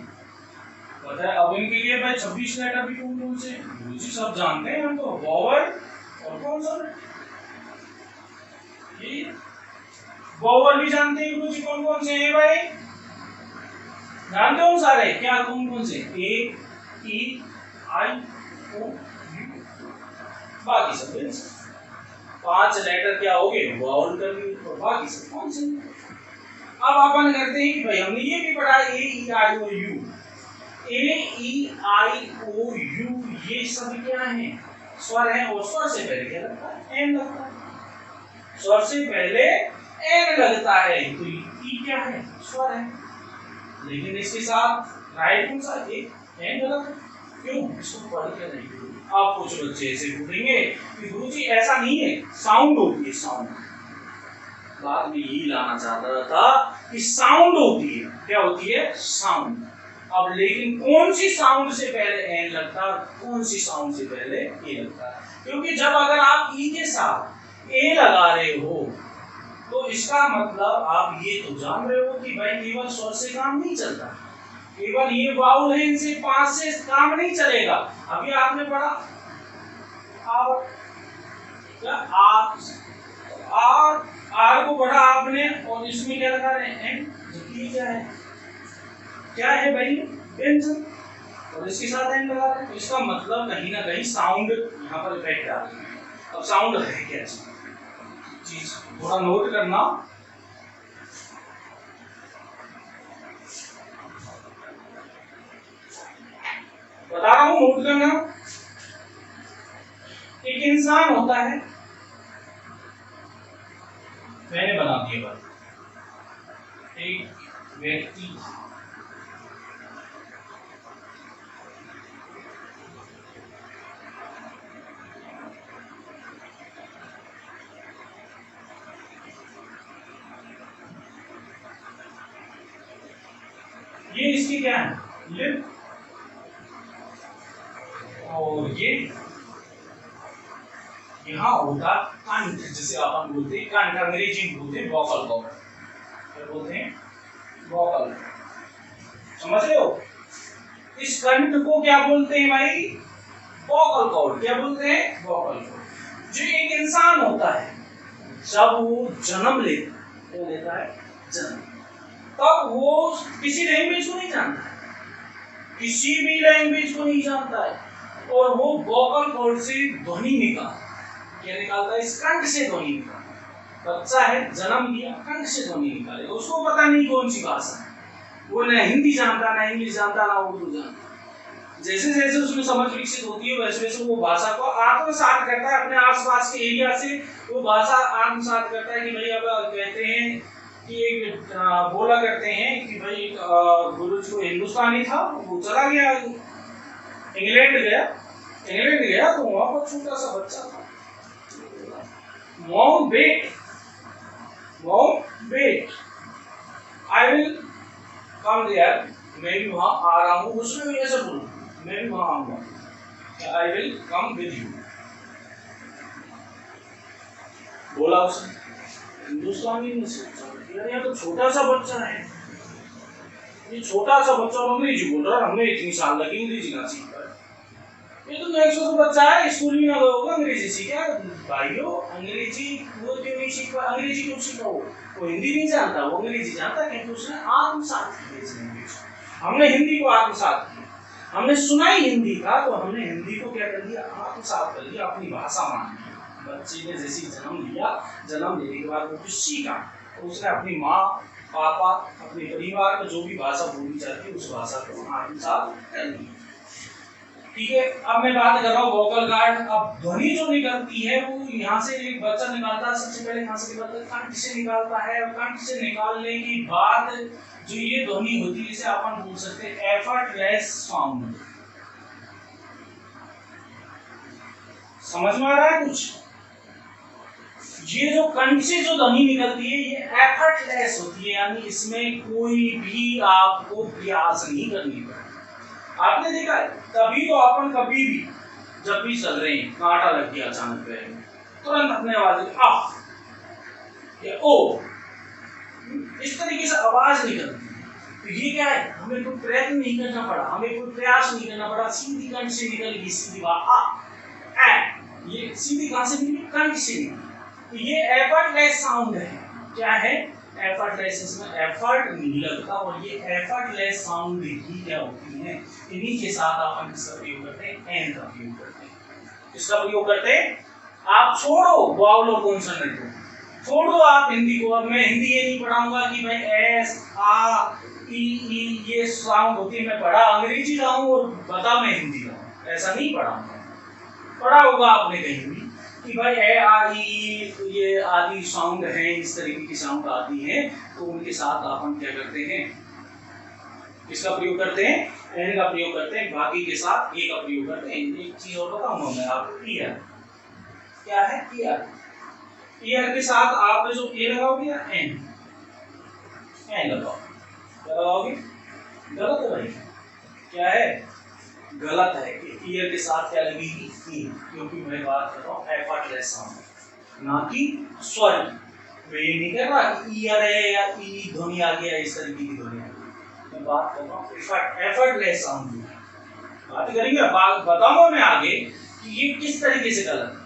बताए। अब इनके लिए भाई 26 लेटर भी कौन कौन से? गुरुजी सब जानते हैं हम तो, वॉवल और कौन सा, ये वॉवल भी जानते हैं गुरुजी, कौन कौन से हैं भाई? जानते हो सारे? क्या कौन कौन से? ए, ई, आई, ओ, यू, बाकी सब 5 लेटर क्या हो गए, वाउल कर लिए, और बाकी सब कॉन्सोनेंट। अब अपन करते हैं कि भाई हमने ये भी पढ़ा ए ई आई ओ you, A E I O you ये सब क्या है, स्वर है, और स्वर से पहले क्या लगता है, एन लगता है। स्वर से पहले एन लगता है तो ई क्या है, स्वर है। लेकिन इसके साथ राइट कौन सा, एन गलत है, क्यों, इसको पढ़ के नहीं। आप कुछ बच्चे ऐसे पूछेंगे कि गुरुजी ऐसा नहीं है, साउंड होती है, साउंड। बाद में यही लाना चाहता था कि साउंड होती है, क्या होती है, साउंड। अब लेकिन कौन सी साउंड से पहले एन लगता है, कौन सी साउंड से पहले ए लगता है, क्योंकि जब अगर आप ई के साथ ए लगा रहे हो तो इसका मतलब आप ये तो जान रहे हो कि भाई केवल स्वर से काम नहीं चलता, केवल ये वाउल है इनसे 5 से काम नहीं चलेगा। अभी आपने पढ़ा आप क्या, आर को पढ़ा आपने, और इसमें क्या लगा रहे हैं, एन, जबकि क्या है भाई, व्यंजन, और इसके साथ एन लगा रहे हैं। इसका मतलब कहीं ना कहीं साउंड यहाँ पर इफेक्ट आ रही है। अब साउंड है क्या चीज, थोड़ा नोट करना। बता रहा हूं, नोट करना। एक इंसान होता है, मैंने बना दिया बात, एक व्यक्ति ये इसकी क्या है, लिप, और ये यहाँ होता कंठ, जिसे अपन बोलते हैं कंठ, अंग्रेजी में बोलते हैं वोकल कॉर्ड। क्या बोलते हैं, वोकल, समझ रहे हो। इस कंठ को क्या बोलते हैं भाई, वोकल कॉर्ड। क्या बोलते हैं, वोकल कॉर्ड। जो एक इंसान होता है जब वो जन्म लेता है, क्या लेता है, जन्म, तब वो किसी लैंग्वेज को नहीं जानता है, किसी भी लैंग्वेज को नहीं जानता है, और वो वोकल कॉर्ड से ध्वनि निकालता, क्या निकालता है, इस कंठ से ध्वनि निकालता। बच्चा है, जन्म लिया, कंठ से ध्वनि निकालेगा, उसको पता नहीं कौन सी भाषा है, वो न हिंदी जानता, ना इंग्लिश जानता, ना उर्दू जानता। जैसे जैसे उसमें समझ विकसित होती है वैसे वैसे वो भाषा को आत्मसात करता है, अपने आसपास के एरिया से वो भाषा आत्मसात करता है। कि भाई अब कहते हैं कि एक बोला करते हैं कि भाई गुरु जो हिंदुस्तानी था वो चला गया, इंग्लैंड गया तो वहां पर छोटा सा बच्चा था, mom wait, I will come there, मैं भी वहां आ रहा हूँ, उसमें भी ऐसा बोलूँ, मैं भी वहां आऊंगा, आई विल कम विद यू, बोला उसने। हिंदुस्तानी में सोचा यार तो छोटा सा बच्चा है, ये छोटा सा बच्चा और अंग्रेजी बोल रहा है, हमने इतनी साल लगी अंग्रेजी ना सीख पाए, ये तो 100 बच्चा है, स्कूल में ना गया होगा, अंग्रेजी सीखा भाइयों, अंग्रेजी वो क्यों नहीं सीख पाया, अंग्रेजी क्यों सीखा, वो हिंदी नहीं जानता, वो अंग्रेजी जानता, क्योंकि उसने आत्मसात की इस लैंग्वेज। हमने हिंदी को आत्मसात किया, हमने सुना ही हिंदी का, तो हमने हिंदी को क्या कर दिया, आत्मसात कर लिया, अपनी भाषा मान लिया। बच्चे ने जैसे जन्म लिया, जन्म लेने के बाद वो कुछ सीखा, तो उसने अपनी माँ, पापा, अपने परिवार में जो भी भाषा बोली जाती है उस भाषा को आत्मसात कर लिया। ठीक है, अब मैं बात कर रहा हूँ वोकल कॉर्ड। अब ध्वनि जो निकलती है वो यहाँ से एक बच्चा निकालता है, सबसे पहले यहाँ से कंठ से निकालता है, और कंठ से निकालने की बाद जो ये ध्वनि होती है इसे अपन बोल सकते हैं एफर्टलेस साउंड। समझ में आ रहा है कुछ, ये जो कंठ से जो ध्वनि निकलती है ये एफर्टलेस होती है, यानी इसमें कोई भी आपको प्रयास नहीं करनी पड़ता। आपने देखा है, तभी तो अपन कभी भी जब भी चल रहे हैं, कांटा लग गया अचानक पैर में, तुरंत अपने आवाज या ओ, इस तरीके से आवाज निकलती है। तो ये क्या है, हमें कोई प्रयत्न नहीं करना पड़ा, हमें कोई प्रयास नहीं करना पड़ा, सीधी कंठ से निकल गई, सीधी बात ये सीधी कहां से निकली, कंठ से निकली। तो ये एफर्टलेस साउंड है। क्या है, एफर्टलेस, इसमें एफर्ट नहीं लगता, और ये एफर्टलेस साउंड ही क्या होती है, इन्हीं के साथ अपन किसका प्रयोग करते हैं, एन का प्रयोग करते हैं। किसका प्रयोग करते हैं, आप छोड़ो वावल और कॉन्सोनेंट को, छोड़ो आप हिंदी को। अब मैं हिंदी ये नहीं पढ़ाऊंगा कि भाई एस आ ई ये साउंड होती है, मैं पढ़ा अंग्रेजी लाऊं और बता मैं हिंदी लाऊं, ऐसा नहीं पढ़ाऊंगा। पढ़ा होगा आपने कहीं भी कि भाई ए आ ई ये आदि साउंड है, इस तरीके की साउंड आती है, तो उनके साथ अपन क्या करते हैं, किसका प्रयोग करते हैं, एन का प्रयोग करते हैं, बाकी के साथ ए का प्रयोग करते हैं। एक चीज और बताऊंगा मैं आपको, ईयर क्या है, ईयर, ईयर के साथ आपने जो ए लगाओगे या एन, एन लगाओ, क्या लगाओगे, गलत है भाई, क्या है, गलत है कि ईयर के साथ क्या लगेगी, ई, क्योंकि मैं बात कर रहा हूँ एफर्टलेस साउंड, ना कि स्वर। मैं ये नहीं कह रहा कि ईयर है या ई ध्वनि आ गया, इस तरीके की ध्वनि आ गई, मैं बात कर रहा हूँ एफर्टलेस साउंड। बात करेंगे, बताऊंगा मैं आगे कि ये किस तरीके से गलत है।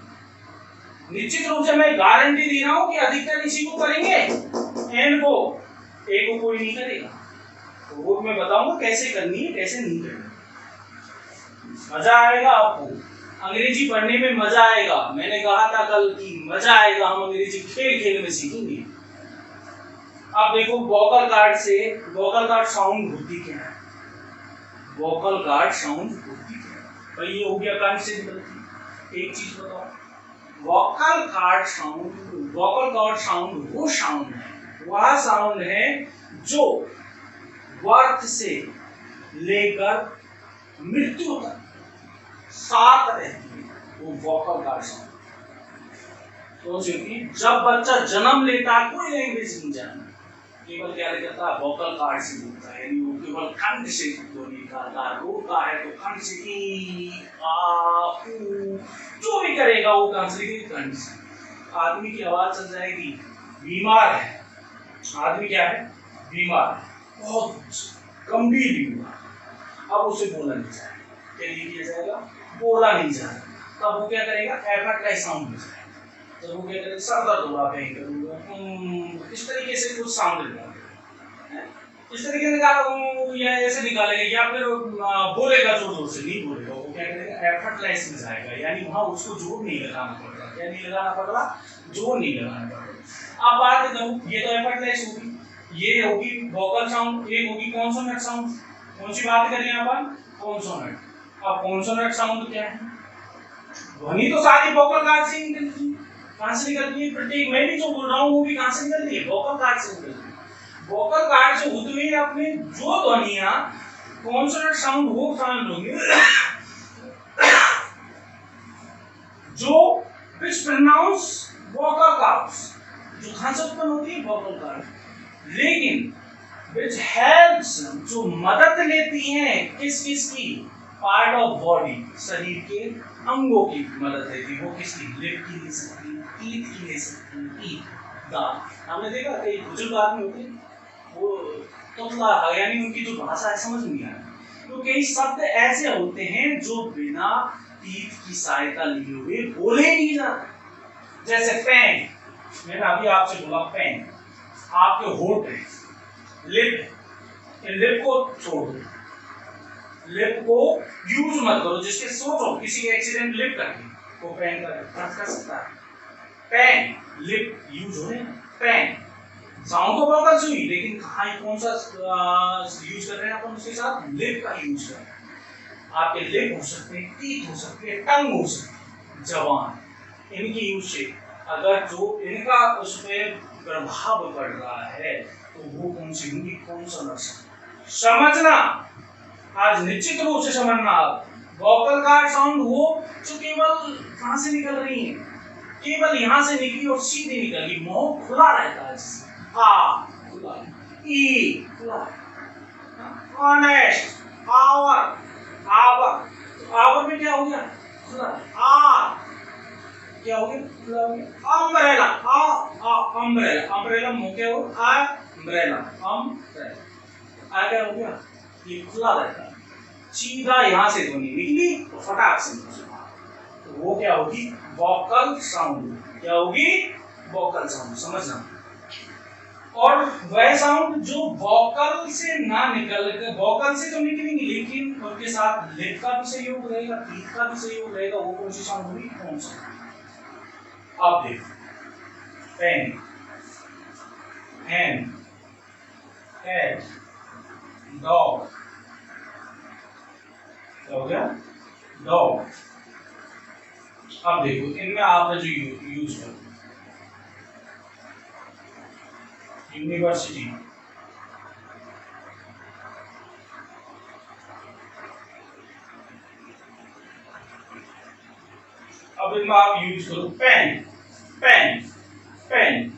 निश्चित रूप से मैं गारंटी दे रहा हूं कि अधिकतर इसी को करेंगे, एन को, ए को कोई नहीं करेगा। तो वो मैं बताऊंगा कैसे करनी है, कैसे नहीं करनी। मजा आएगा आपको, अंग्रेजी पढ़ने में मजा आएगा। मैंने कहा था कल कि मजा आएगा, हम अंग्रेजी खेल खेल में सीखेंगे। अब देखो वोकल कार्ड से, वोकल कार्ड साउंड होती क्या है, वोकल कार्ड साउंड होती क्या है भाई, ये हो गया कंठ से निकलती। एक चीज बताओ, vocal card sound, vocal card sound वो साउंड है, वह साउंड है जो बर्थ से लेकर मृत्यु तक साथ रहती है, वो वोकल कार्ड साउंड। तो जब बच्चा जन्म लेता है कोई लैंग्वेज नहीं जानता, केवल क्या करता है, वोकल कार्ड से बोलता है, यानी वो केवल कंठ से ध्वनि निकालता है, रोता है तो कंठ से ई आ ऊ, जो भी करेगा वो कंठ से। आदमी की आवाज चल जाएगी, बीमार है आदमी, क्या है, बीमार है, बहुत गंभीर बीमार, अब उसे बोला नहीं जाएगा, क्या नहीं किया जाएगा, बोला नहीं जाएगा, तब वो क्या करेगा, एफर्टलेस साउंड हो जाएगा। तो वो क्या करेगा, सर दर्द हो रहा है, इस तरीके से कुछ साउंड निकालेगा, इस तरीके से निकालेगा, या ऐसे निकालेगा, या फिर बोलेगा जोर जोर से, नहीं बोलेगा, वो क्या करेगा, एफर्टलेस में जाएगा, यानी वहां उसको जोर नहीं लगाना पड़ रहा, क्या नहीं लगाना पड़ रहा, जोर नहीं लगाना पड़ रहा। अब बात करूं, ये तो एफर्टलेस होगी, ये होगी वोकल साउंड, ये होगी कॉन्सोनेंट साउंड। कौन सी बात करें अपन, कॉन्सोनेंट। अब कॉन्सोनेंट साउंड क्या है, ध्वनि तो सारी वोकल कार्ड से निकलती है, कहां से निकलती है, प्रत्येक मैं भी जो बोल रहा हूं वो भी कहां से निकलती है, वोकल कार्ड से निकलती है। वोकल कार्ड से होते हुए अपने जो ध्वनियां कॉन्सोनेंट साउंड वो साउंड होंगे जो which pronounce vocal cords, जो कहां से उत्पन्न होती है, वोकल कार्ड, लेकिन which helps, जो मदद लेती हैं किस किस की, पार्ट ऑफ बॉडी, शरीर के अंगों की मदद लेती है, वो किसकी, लिप की ले सकती है, टीथ की ले सकती है, टीथ दांत। हमने देखा कई बुजुर्ग आदमी होते हैं, वो तोतला यानी उनकी जो भाषा है समझ नहीं आती, तो कई शब्द ऐसे होते हैं जो बिना टीथ की सहायता लिए हुए बोले नहीं जाते, जैसे पेन, मैंने अभी आपसे बोला पेन, आपके होठ है, लिप है, लिप को छोड़ दो, लिप को यूज मत करो, जिसके सोचो किसी के एक्सीडेंट लिप करके वो पेन कर सकता है, पेन लिप यूज हो रहे हैं, पेन साउंड तो वोकल से हुई, लेकिन कहाँ कौन सा यूज कर रहे हैं अपन, उसके साथ लिप का यूज कर रहे हैं। आपके लिप हो सकते हैं, टीथ हो सकते हैं, टंग हो सकती है, जबान, इनकी यूज से अगर जो इनका उस पर प्रभाव पड़ रहा है तो वो कौन सी होंगी, कौन सा लक्षण समझना, आज निश्चित रूप से समझना। वोकल कार्ड साउंड वो जो केवल कहां से निकल रही है, केवल यहां से निकली और सीधे निकल गई, मुंह खुला रहता है, आ खुला, ई खुला, ऑनेस्ट, आवर, आवर, आवर में क्या हो गया, खुला, आ क्या हो गया, खुला हो गया, अम्ब्रेला, अम्ब्रेला, अम्ब्रेला मुंह क्या हो, अम्ब्रेला, अम्ब्रेला, आ क्या हो गया, ये खुला रहता है, सीधा यहां से ध्वनि निकली तो फटाक से तो वो क्या होगी, वोकल साउंड, क्या होगी, वोकल साउंड, समझना। और वह साउंड जो वोकल से ना निकल के, वोकल से तो निकलेंगे लेकिन उनके साथ लिप का भी सहयोग रहेगा, टीथ का भी सहयोग रहेगा, वो कौन सी साउंड होगी, कौन सा, अब देखो, पेन, हैन, कैट, डॉग, क्या हो गया? डॉग। अब देखो इनमें आपने जो यूज करो, यूनिवर्सिटी, अब इनमें आप यूज करो पेन, पेन, पेन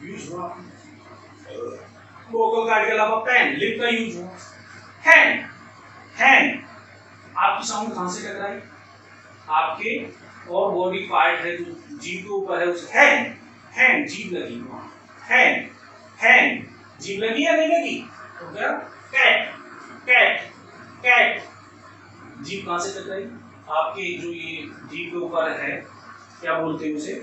यूज हुआ, वोकल कार्ड के अलावा पेन, लिप का यूज हुआ, हैंड, हैंड आपकी साउंड कहां से टकराई? आपके और बॉडी पार्ट है जो जीभ के ऊपर है उस हैंड, हैंड जीभ लगी वहां, हैंड, हैंड जीभ लगी या नहीं लगी? तो क्या? कैट, कैट, कैट जीभ कहां से टकराई? आपके जो ये जीभ के ऊपर है, क्या बोलते हैं उसे?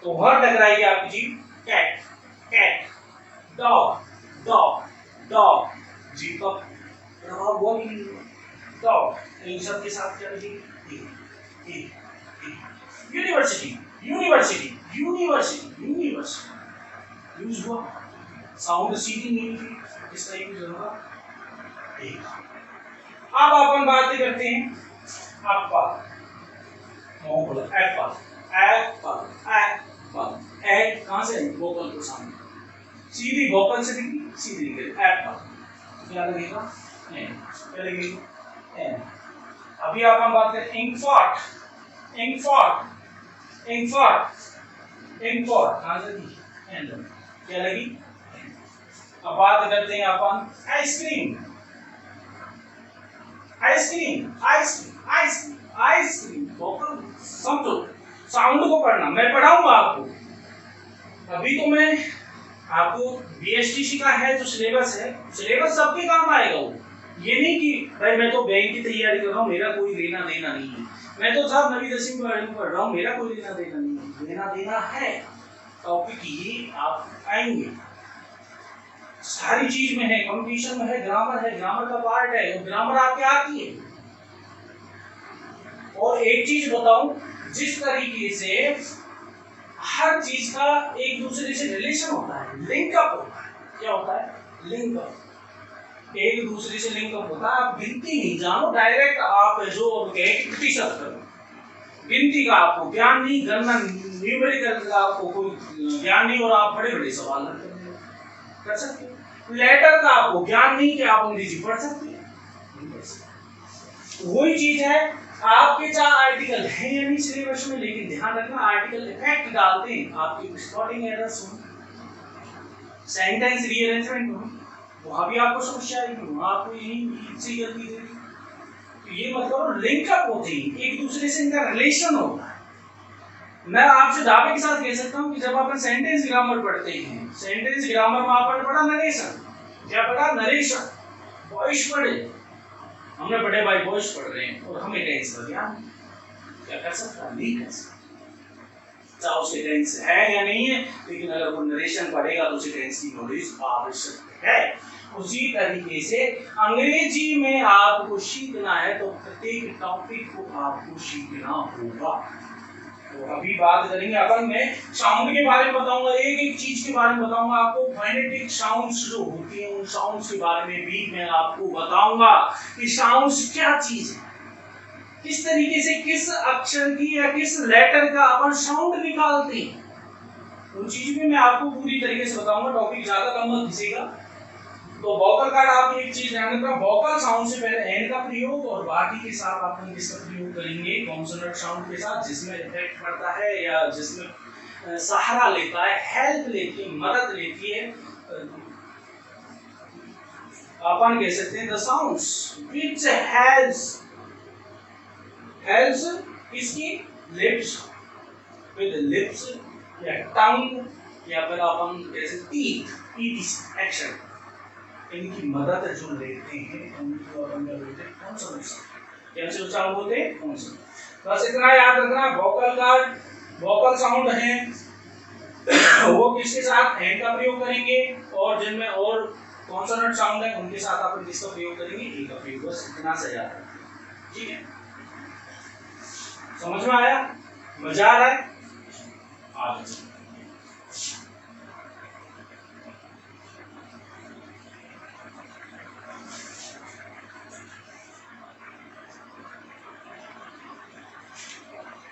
तो वहां टकराएगी आपकी जीभ, cat, cat, dog, dog, dog जीभ का प्रभाव हुआ कि नहीं? डॉग इन सब के साथ क्या लगेगी? University, university, university, university use हुआ, साउंड सीधी नहीं थी, इसका यूज होगा। अब अपन बातें करते हैं एप्पल, एप्पल, एप्पल, एप्पल, एड कहां से? वोकल को सामने, सीधी वोकल से निकली, सीधी निकली एप्पल, क्या लगेगा? क्या लगेगा? अभी आप हम बात करें इंकफॉट, इंकफॉट, इंकफॉट, इंकफॉट कहां से लगी? एंड, क्या लगी? अब बात करते हैं अपन ice cream, ice cream, ice cream, ice cream, ice cream vocal समझो, साउंड को पढ़ना, मैं पढ़ाऊंगा आपको। अभी तो मैं आपको बीएसटीसी का है जो सिलेबस है, सिलेबस सबके काम आएगा वो, ये नहीं कि भाई मैं तो बैंक की तैयारी कर रहा हूँ, मेरा कोई लेना देना नहीं है, मैं तो साहब 9वीं 10वीं में पढ़ रहा हूँ, मेरा कोई लेना देना नहीं है, लेना देना है, टॉपिक ये आप आएंगे, सारी चीज में है, कंपटीशन में है, ग्रामर है, ग्रामर का पार्ट है, ग्रामर आपके आती है। और एक चीज बताऊं, जिस तरीके से हर चीज का एक दूसरे से रिलेशन होता है, लिंकअप होता है, क्या होता है? लिंकअप, एक दूसरे से लिंकअप होता है। आप गिनती नहीं जानो, डायरेक्ट आप जो प्रतिशत करो, गिनती का आपको ज्ञान नहीं, गणना न्यूमेरिकल का आपको कोई ज्ञान नहीं, और आप बड़े बड़े सवाल कर सकते हो। लेटर का आपको ज्ञान नहीं कि आप अंग्रेजी पढ़ सकते हैं, वही चीज है, आपके 4 आर्टिकल है या नहीं सिलेबस में, लेकिन ध्यान रखना आर्टिकल इफेक्ट डालते हैं आपकी स्पेलिंग एरर्स हो, सेंटेंस रीअरेंजमेंट हो, वहां भी आपको समस्या आएगी, वहां आपको यही से गलती देगी। तो ये मतलब लिंकअप होते हैं, एक दूसरे से इनका रिलेशन होता है। मैं आपसे दावे के साथ कह सकता हूं कि जब अपन सेंटेंस ग्रामर पढ़ते हैं, सेंटेंस ग्रामर में आपने पढ़ा नरेशन, क्या पढ़ा? नरेशन, वॉइस पढ़े, हमने पढ़े भाई वॉइस पढ़ रहे हैं और हमें टेंस का ज्ञान क्या कर सकता? नहीं कर सकता, चाहे उसके टेंस है या नहीं है, लेकिन अगर वो नरेशन पढ़ेगा तो उसे टेंस की नॉलेज आवश्यक है। उसी तरीके से अंग्रेजी में आपको सीखना है तो प्रत्येक टॉपिक को आपको सीखना होगा। तो अभी बात करेंगे अपन, मैं साउंड के बारे में बताऊंगा, एक एक चीज के बारे में बताऊंगा आपको, फोनेटिक साउंड्स जो होती हैं उन साउंड्स के बारे में भी मैं आपको बताऊंगा कि साउंड्स क्या चीज है, किस तरीके से किस अक्षर की या किस लेटर का अपन साउंड निकालते हैं, उन चीज में मैं आपको पूरी तरीके से बताऊंगा। टॉपिक ज्यादा लंबा खींचेगा। तो वोकल कार्ड आप एक चीज ध्यान रखना, वोकल साउंड से पहले एन का प्रयोग और बाकी के साथ अपन किसका प्रयोग करेंगे? कॉन्सोनेंट साउंड के साथ, जिसमें इफेक्ट पड़ता है या जिसमें सहारा लेता है, हेल्प लेती है, मदद लेती है, अपन कह सकते हैं द साउंड्स व्हिच हेल्प्स इसकी लिप्स, विद लिप्स या टंग या फिर अपन कह सकते टीथ एक्शन, इनकी मदद जो लेते हैं उनको अपन क्या बोलते हैं? कॉन्सोनेंट। कैसे उच्चारण बोलते हैं? कॉन्सोनेंट। बस इतना याद रखना, वोकल कार्ड वोकल साउंड है वो किसके साथ एंड का प्रयोग करेंगे, और जिनमें और कॉन्सोनेंट साउंड है उनके साथ अपन किसका प्रयोग करेंगे? ई का प्रयोग। बस इतना सा याद रखना, ठीक है? समझ में आया? मजा आ रहा है? आगे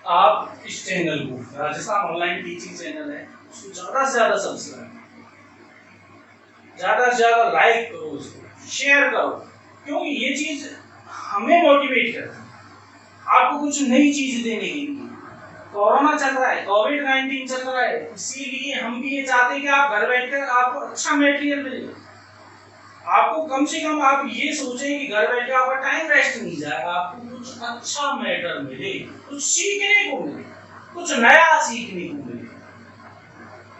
आप इस चैनल को, राजस्थान ऑनलाइन टीचिंग चैनल है, उसको ज्यादा से ज्यादा सब्सक्राइब, ज्यादा से ज्यादा लाइक करो, उसको शेयर करो, क्योंकि ये चीज हमें मोटिवेट करती है आपको कुछ नई चीज देने के लिए। कोरोना चल रहा है, कोविड-19 चल रहा है, इसीलिए हम भी ये चाहते हैं कि आप घर बैठकर आपको अच्छा मटेरियल मिले। आपको कम से कम आप ये सोचें कि घर बैठे आपका टाइम वेस्ट नहीं जाएगा, आपको कुछ अच्छा मैटर मिले, कुछ सीखने को मिले, कुछ नया सीखने को मिले,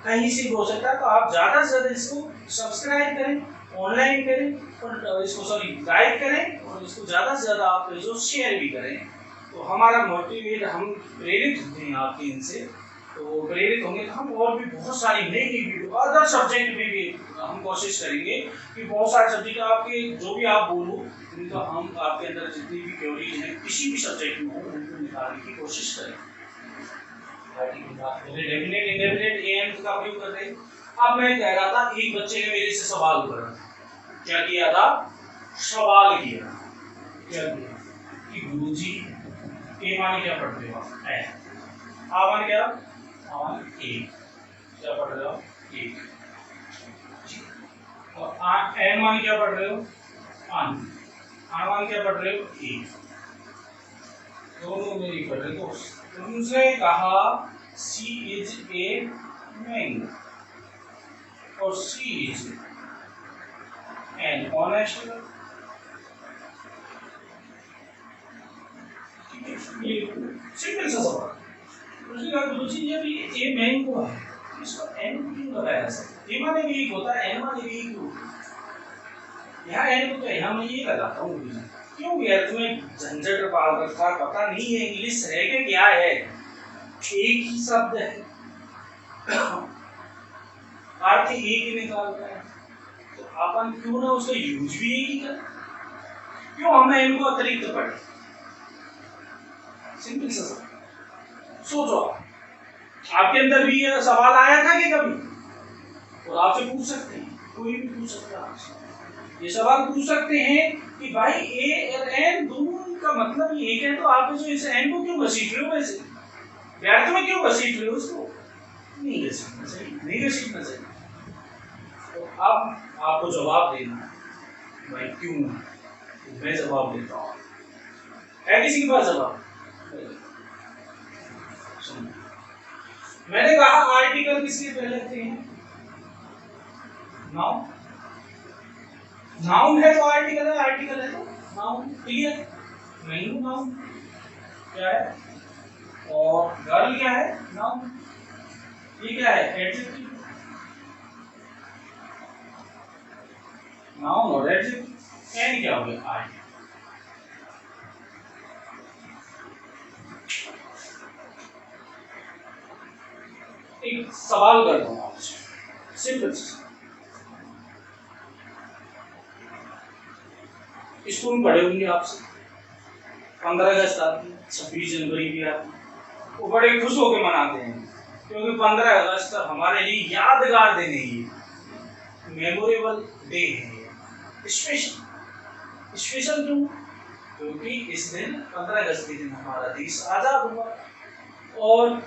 कहीं से हो सकता है। तो आप ज्यादा से ज्यादा इसको सब्सक्राइब करें, ऑनलाइन करें और इसको लाइक करें और इसको ज्यादा से ज्यादा आप जो शेयर भी करें। तो हमारा मोटिवेट, हम प्रेरित होते हैं आपके इनसे, तो प्रेरित होंगे तो हम और भी बहुत सारी नई नई वीडियो अदर सब्जेक्ट में भी हम कोशिश करेंगे कि बहुत सारे सब्जेक्ट आपके जो भी आप बोलो उनका हम आपके अंदर जितनी भी क्वेरीज हैं किसी भी सब्जेक्ट में हो उनको निकालने की कोशिश करें। डेफिनेट इंडेफिनेट एंड का प्रयोग कर रहे हैं। अब मैं कह रहा था, एक बच्चे ने मेरे से सवाल करा, क्या किया था? सवाल किया, क्या किया कि गुरुजी ए माने क्या पढ़ रहे हो आप? ए आ माने क्या? आ माने एक, क्या पढ़ रहे हो? एक। और एन माने क्या पढ़ रहे हो? आन। आन माने क्या पढ़ रहे हो? एक। दोनों मेरी पढ़ रहे हो। उनसे कहा सी इज ए मैंगो और सी इज एन ऑनेस्ट। ये सिंपल सा सवाल। उसने कहा गुरुजी जब ये ए मैंगो है इसको एन क्यों लगाया सर? ए माने भी एक होता है, एन माने भी एक होता है। यहाँ एन को तो यहाँ मैं ये लगाता हूँ, क्यों यार तुम्हें झंझट पाल रखा, पता नहीं है इंग्लिश है कि क्या है, एक ही शब्द है, अर्थ एक ही निकालता है, तो अपन क्यों ना उसका यूज भी एक ही करें, क्यों हमें इनको अतिरिक्त पढ़े? सिंपल सा सवाल। सोचो आपके अंदर भी ये सवाल आया था कि कभी? और आपसे पूछ सकते हैं, कोई भी पूछ सकता है आपसे ये सवाल पूछ सकते हैं कि भाई ए और एन दोनों का मतलब एक है, तो आप जो इस एन को क्यों घसीट रहे हो? वैसे व्यर्थ में क्यों घसीट रहे हो उसको? नहीं घसीटना चाहिए, नहीं घसीटना चाहिए। तो अब आपको जवाब देना है भाई क्यों? तो मैं जवाब देता हूँ। है किसी के पास जवाब? मैंने कहा आर्टिकल किसके पहले थे? नाउन। नाउन है तो आर्टिकल है, आर्टिकल है तो नाउन। क्लियर? मैंगो नाउन क्या है, और गर्ल क्या है? नाउन। ये क्या है? एडजेक्टिव। नाउन और एडजेक्टिव। एन क्या हो गया? आर्टिकल। एक सवाल करता हूँ आपसे, सिंपल। स्कूल में पढ़े होंगे आपसे, 15 अगस्त आती है, 26 जनवरी भी आती है, वो बड़े खुश होकर मनाते हैं क्योंकि 15 अगस्त हमारे लिए यादगार दिन है, मेमोरेबल डे है। स्पेशल स्पेशल क्यों? क्योंकि इस दिन 15 अगस्त के दिन हमारा देश आजाद हुआ और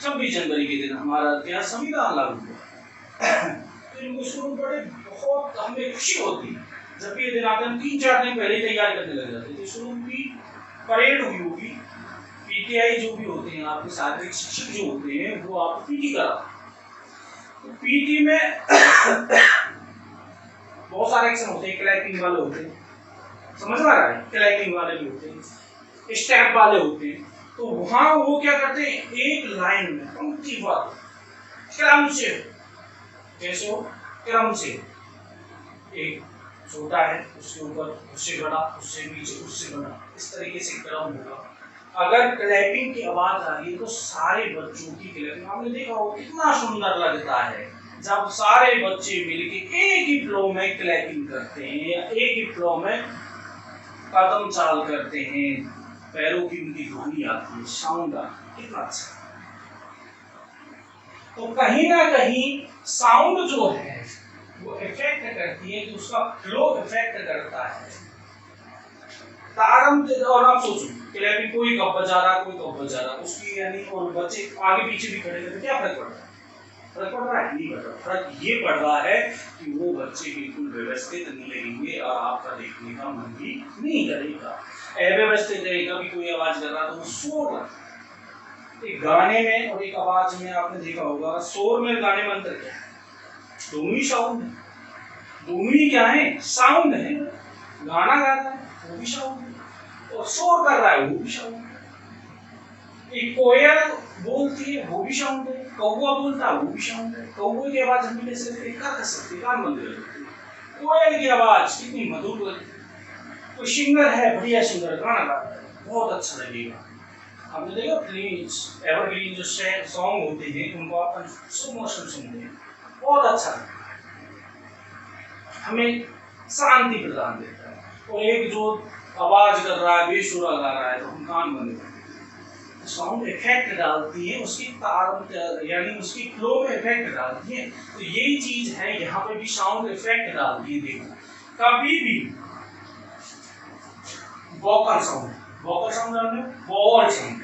26 जनवरी के दिन हमारा क्या संविधान लागू हुआ। तो इनको शुरू बड़े बहुत हमें खुशी होती है जब ये दिन आते हैं। 3-4 दिन पहले तैयार करने लग जाते थे। शुरू की परेड हुई होगी, पीटीआई जो भी होते हैं आपके शारीरिक शिक्षक जो होते हैं वो आपको पीटी कराते। तो पीटी में बहुत सारे एक्शन होते हैं, क्लैपिंग वाले होते हैं, समझ में आ रहा है? क्लैपिंग वाले भी होते हैं, स्टेप वाले होते हैं। तो वहां वो क्या करते हैं, एक लाइन में पंक्तिबद्ध क्रम से, जैसे हो क्रम से, एक छोटा है उसके ऊपर उससे बड़ा, उससे नीचे, उससे बड़ा, इस तरीके से क्रम होगा। अगर क्लैपिंग की आवाज आ रही है तो सारे बच्चों की क्लैपिंग, आपने देखा हो कितना सुंदर लगता है जब सारे बच्चे मिलकर एक ही फ्लो में क्लैपिंग करते हैं या एक ही फ्लो में कदम चाल करते हैं। पैरों की उनकी ध्वनि आती है, साउंड आती है, कितना अच्छा। तो कहीं ना कहीं साउंड जो है वो इफेक्ट करती है, कि उसका फ्लो इफेक्ट करता है तारम। और आप सोचो क्लैपिंग, कोई कब बजा रहा, कोई कब बजा रहा, उसकी यानी और बच्चे आगे पीछे भी खड़े थे, क्या फर्क पड़ रहा है? फर्क पड़ रहा है? नहीं पड़ रहा। फर्क ये पड़ रहा है कि वो बच्चे बिल्कुल व्यवस्थित नहीं लगेंगे और आपका देखने का मन भी नहीं करेगा। अव्यवस्थित रहेगा, भी कोई आवाज कर रहा तो वो शोर लगता है। एक गाने में और एक आवाज में आपने देखा होगा, शोर में गाने में अंतर क्या है? दोनों ही साउंड है, दोनों ही क्या है? साउंड है। गाना गा रहा है वो भी साउंड है, और शोर कर रहा है वो भी साउंड है। एक कोयल बोलती है वो भी साउंड है, कौवा बोलता है वो भी साउंड है। कौवे की आवाज हम कैसे सकते, क्या कर सकते, कान बंद कर। कोयल की आवाज कितनी मधुर लगती है। कोई सिंगर है, बढ़िया सिंगर, गाना गा रहा है, बहुत अच्छा लगेगा। आपने देखा प्लीज एवरग्रीन जो सॉन्ग होते हैं उनको अपन स्लो मोशन सुनते हैं, बहुत अच्छा लगता है, हमें शांति प्रदान देता है। और एक जो आवाज कर रहा है, बेसुरा गा रहा है, तो हम कान बंद करते हैं। साउंड इफेक्ट डालती है, उसकी तार यानी उसकी फ्लो में इफेक्ट डालती है। तो यही चीज है, यहाँ पे भी साउंड इफेक्ट डालती है। देखो कभी भी vocal sound, vocal sound vowel sound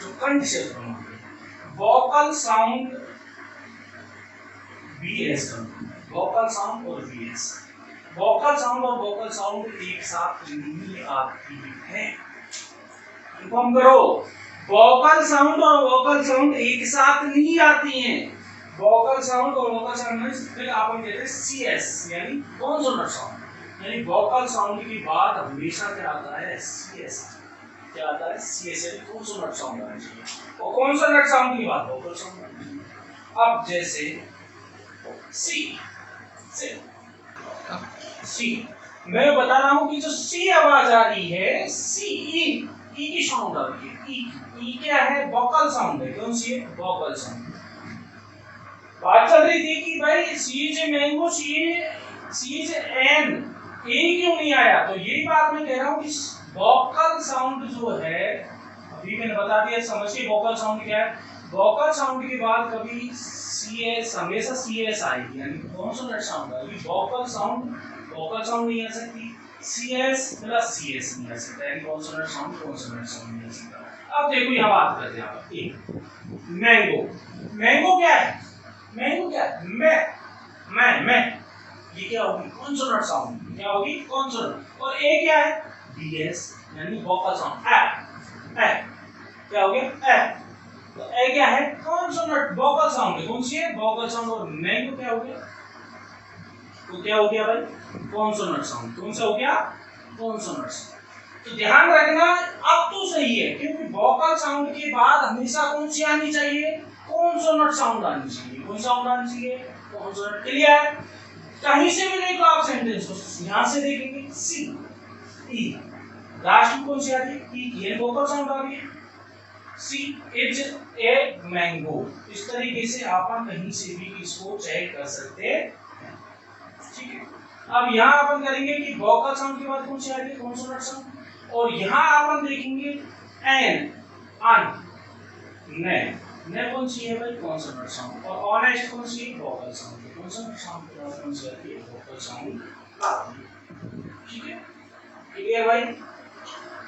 जो कंठ से उत्पन्न होती है, vocal sound VS, vocal sound और वीएस, वोकल साउंड और वोकल साउंड एक साथ नहीं आती है। कंफर्म करो, वोकल साउंड और वोकल साउंड एक साथ नहीं आती हैं। वोकल साउंड और वोकल साउंड में फिर आप कहते हैं सीएस यानी कॉन्सोनेंट साउंड, यानी वोकल साउंड के बाद हमेशा क्या आता है? सीएस। क्या आता है? सीएस यानी कॉन्सोनेंट साउंड आना चाहिए, और कॉन्सोनेंट साउंड के बाद वोकल साउंड आना चाहिए। अब जैसे सी, सी मैं बता रहा हूं कि जो सी आवाज आ रही है, सी ई की साउंड आ रही है। ई क्या है? वोकल साउंड है। कौन सी है? Vocal sound. बात चल रही थी कि भाई सी जे मैंगो, सी जे एन, ए क्यों नहीं आया? तो यही बात मैं कह रहा हूं कि वोकल साउंड जो है, अभी मैंने बता दिया, समझिए वोकल साउंड क्या है। वोकल साउंड के बाद कभी सीएस, हमेशा सीएस आएगी, यानी कॉन्सोनेंट साउंड आएगी। वोकल साउंड नहीं आ सकती, सीएस प्लस सीएस नहीं आ सकता, यानी कॉन्सोनेंट साउंड नहीं आ सकता। अब देखो यहां बात करते हैं आप ए मैंगो, मैंगो क्या है? मैंगो क्या है? मैं ये क्या होगी? Consonant sound. क्या होगी? कॉन्सोनेंट। और ए क्या है? बीएस यानी वोकल साउंड। ए क्या हो गया? ए। तो ए क्या है? कॉन्सोनेंट वोकल साउंड है। कौन सी है? Vocal sound. और मैंगो क्या हो गया? तो क्या हो गया भाई? Consonant sound. कौन सा हो गया? Consonant sound. तो ध्यान रखना, अब तो सही है, क्योंकि वोकल साउंड के बाद हमेशा कौन सी आनी चाहिए? कॉन्सोनेंट साउंड आनी चाहिए। कौन साउंड आनी चाहिए? कॉन्सोनेंट। क्लियर? कहीं से भी देखो आप सेंटेंस को, यहां से देखेंगे सी ई, लास्ट में कौन सी आ रही है? ई, ये वोकल साउंड आ रही है। सी इज ए मैंगो। इस तरीके से आप कहीं से भी इसको चेक कर सकते हैं। ठीक है, अब यहाँ अपन करेंगे कि वोकल साउंड के बाद कौन सी आ रही है? Consonant sound. और यहाँ अपन देखेंगे एन, अन, ने कौन सी है भाई? Consonant sound. और ऑनेस्ट कौन सी है? Vocal sound. कॉन्सोनेंट साउंड के बाद कौन सी आती है? वोकल साउंड आती है। ठीक है, क्लियर भाई?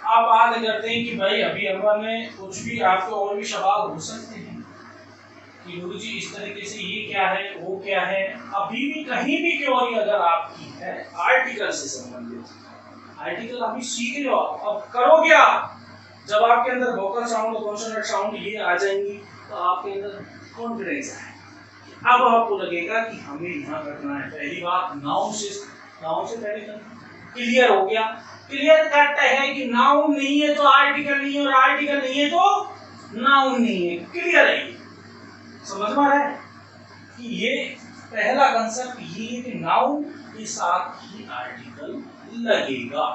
आप बात करते हैं कि भाई अभी अपन में कुछ भी आपके और भी सवाल हो सकते हैं कि गुरु जी इस तरीके से ये क्या है, वो क्या है। अभी भी कहीं भी क्वेरी अगर आपकी है आर्टिकल से संबंधित, आर्टिकल अभी सीख रहे हो, अब करो क्या? जब आपके अंदर वोकल साउंड और कॉन्सोनेंट साउंड ये आ जाएंगी तो आपके अंदर कॉन्फिडेंस आएगा। अब आपको लगेगा कि हमें यहाँ करना है। पहली बात नाउन से पहले करना। क्लियर हो गया? क्लियर कट है कि नाउन नहीं है तो आर्टिकल नहीं है, और आर्टिकल नहीं है तो नाउन नहीं है। क्लियर है? समझ में आ रहा है कि ये पहला कंसेप्ट ये है कि नाउन के साथ ही आर्टिकल लगेगा।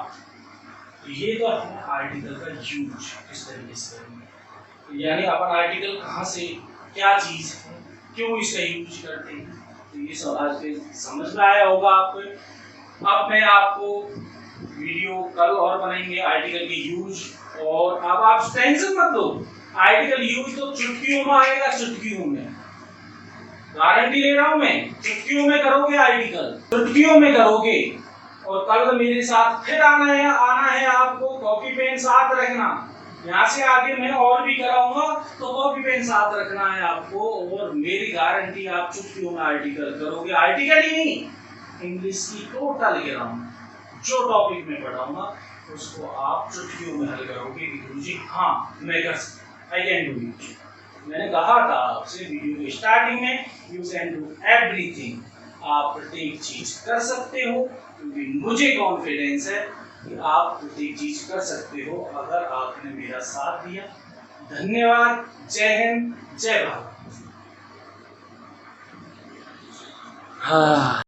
तो ये तो है आर्टिकल का यूज किस तरीके से करेंगे, यानी अपन आर्टिकल कहाँ से, क्या चीज है, क्यों इसका यूज करते हैं। तो ये सब आज समझ में आया होगा आपको। अब मैं आपको वीडियो कल और बनाएंगे आर्टिकल की यूज। और अब आप टेंशन मत लो, आर्टिकल यूज तो चुटकियों में आएगा, चुटकियों में गारंटी ले रहा हूं मैं, चुटकियों में करोगे आर्टिकल, चुटकियों में करोगे। और कल मेरे साथ फिर आना है आपको, कॉपी पेन साथ रखना। यहाँ से आगे मैं और भी कराऊंगा तो कॉपी पेन साथ रखना है आपको। और मेरी गारंटी आप चुटकियों में आर्टिकल करोगे, आर्टिकल ही नहीं, इंग्लिश की टोटल ग्रामर जो टॉपिक में पढ़ाऊंगा उसको आप चुटकियों में हल करोगे कि गुरुजी हाँ मैं कर सकता, आई कैन डू इट। मैंने कहा था आपसे वीडियो के स्टार्टिंग में, यू कैन डू एवरीथिंग, आप प्रत्येक चीज कर सकते हो, क्योंकि मुझे कॉन्फिडेंस है कि आप प्रत्येक चीज कर सकते हो अगर आपने मेरा साथ दिया। धन्यवाद, जय हिंद, जय भारत। हाँ।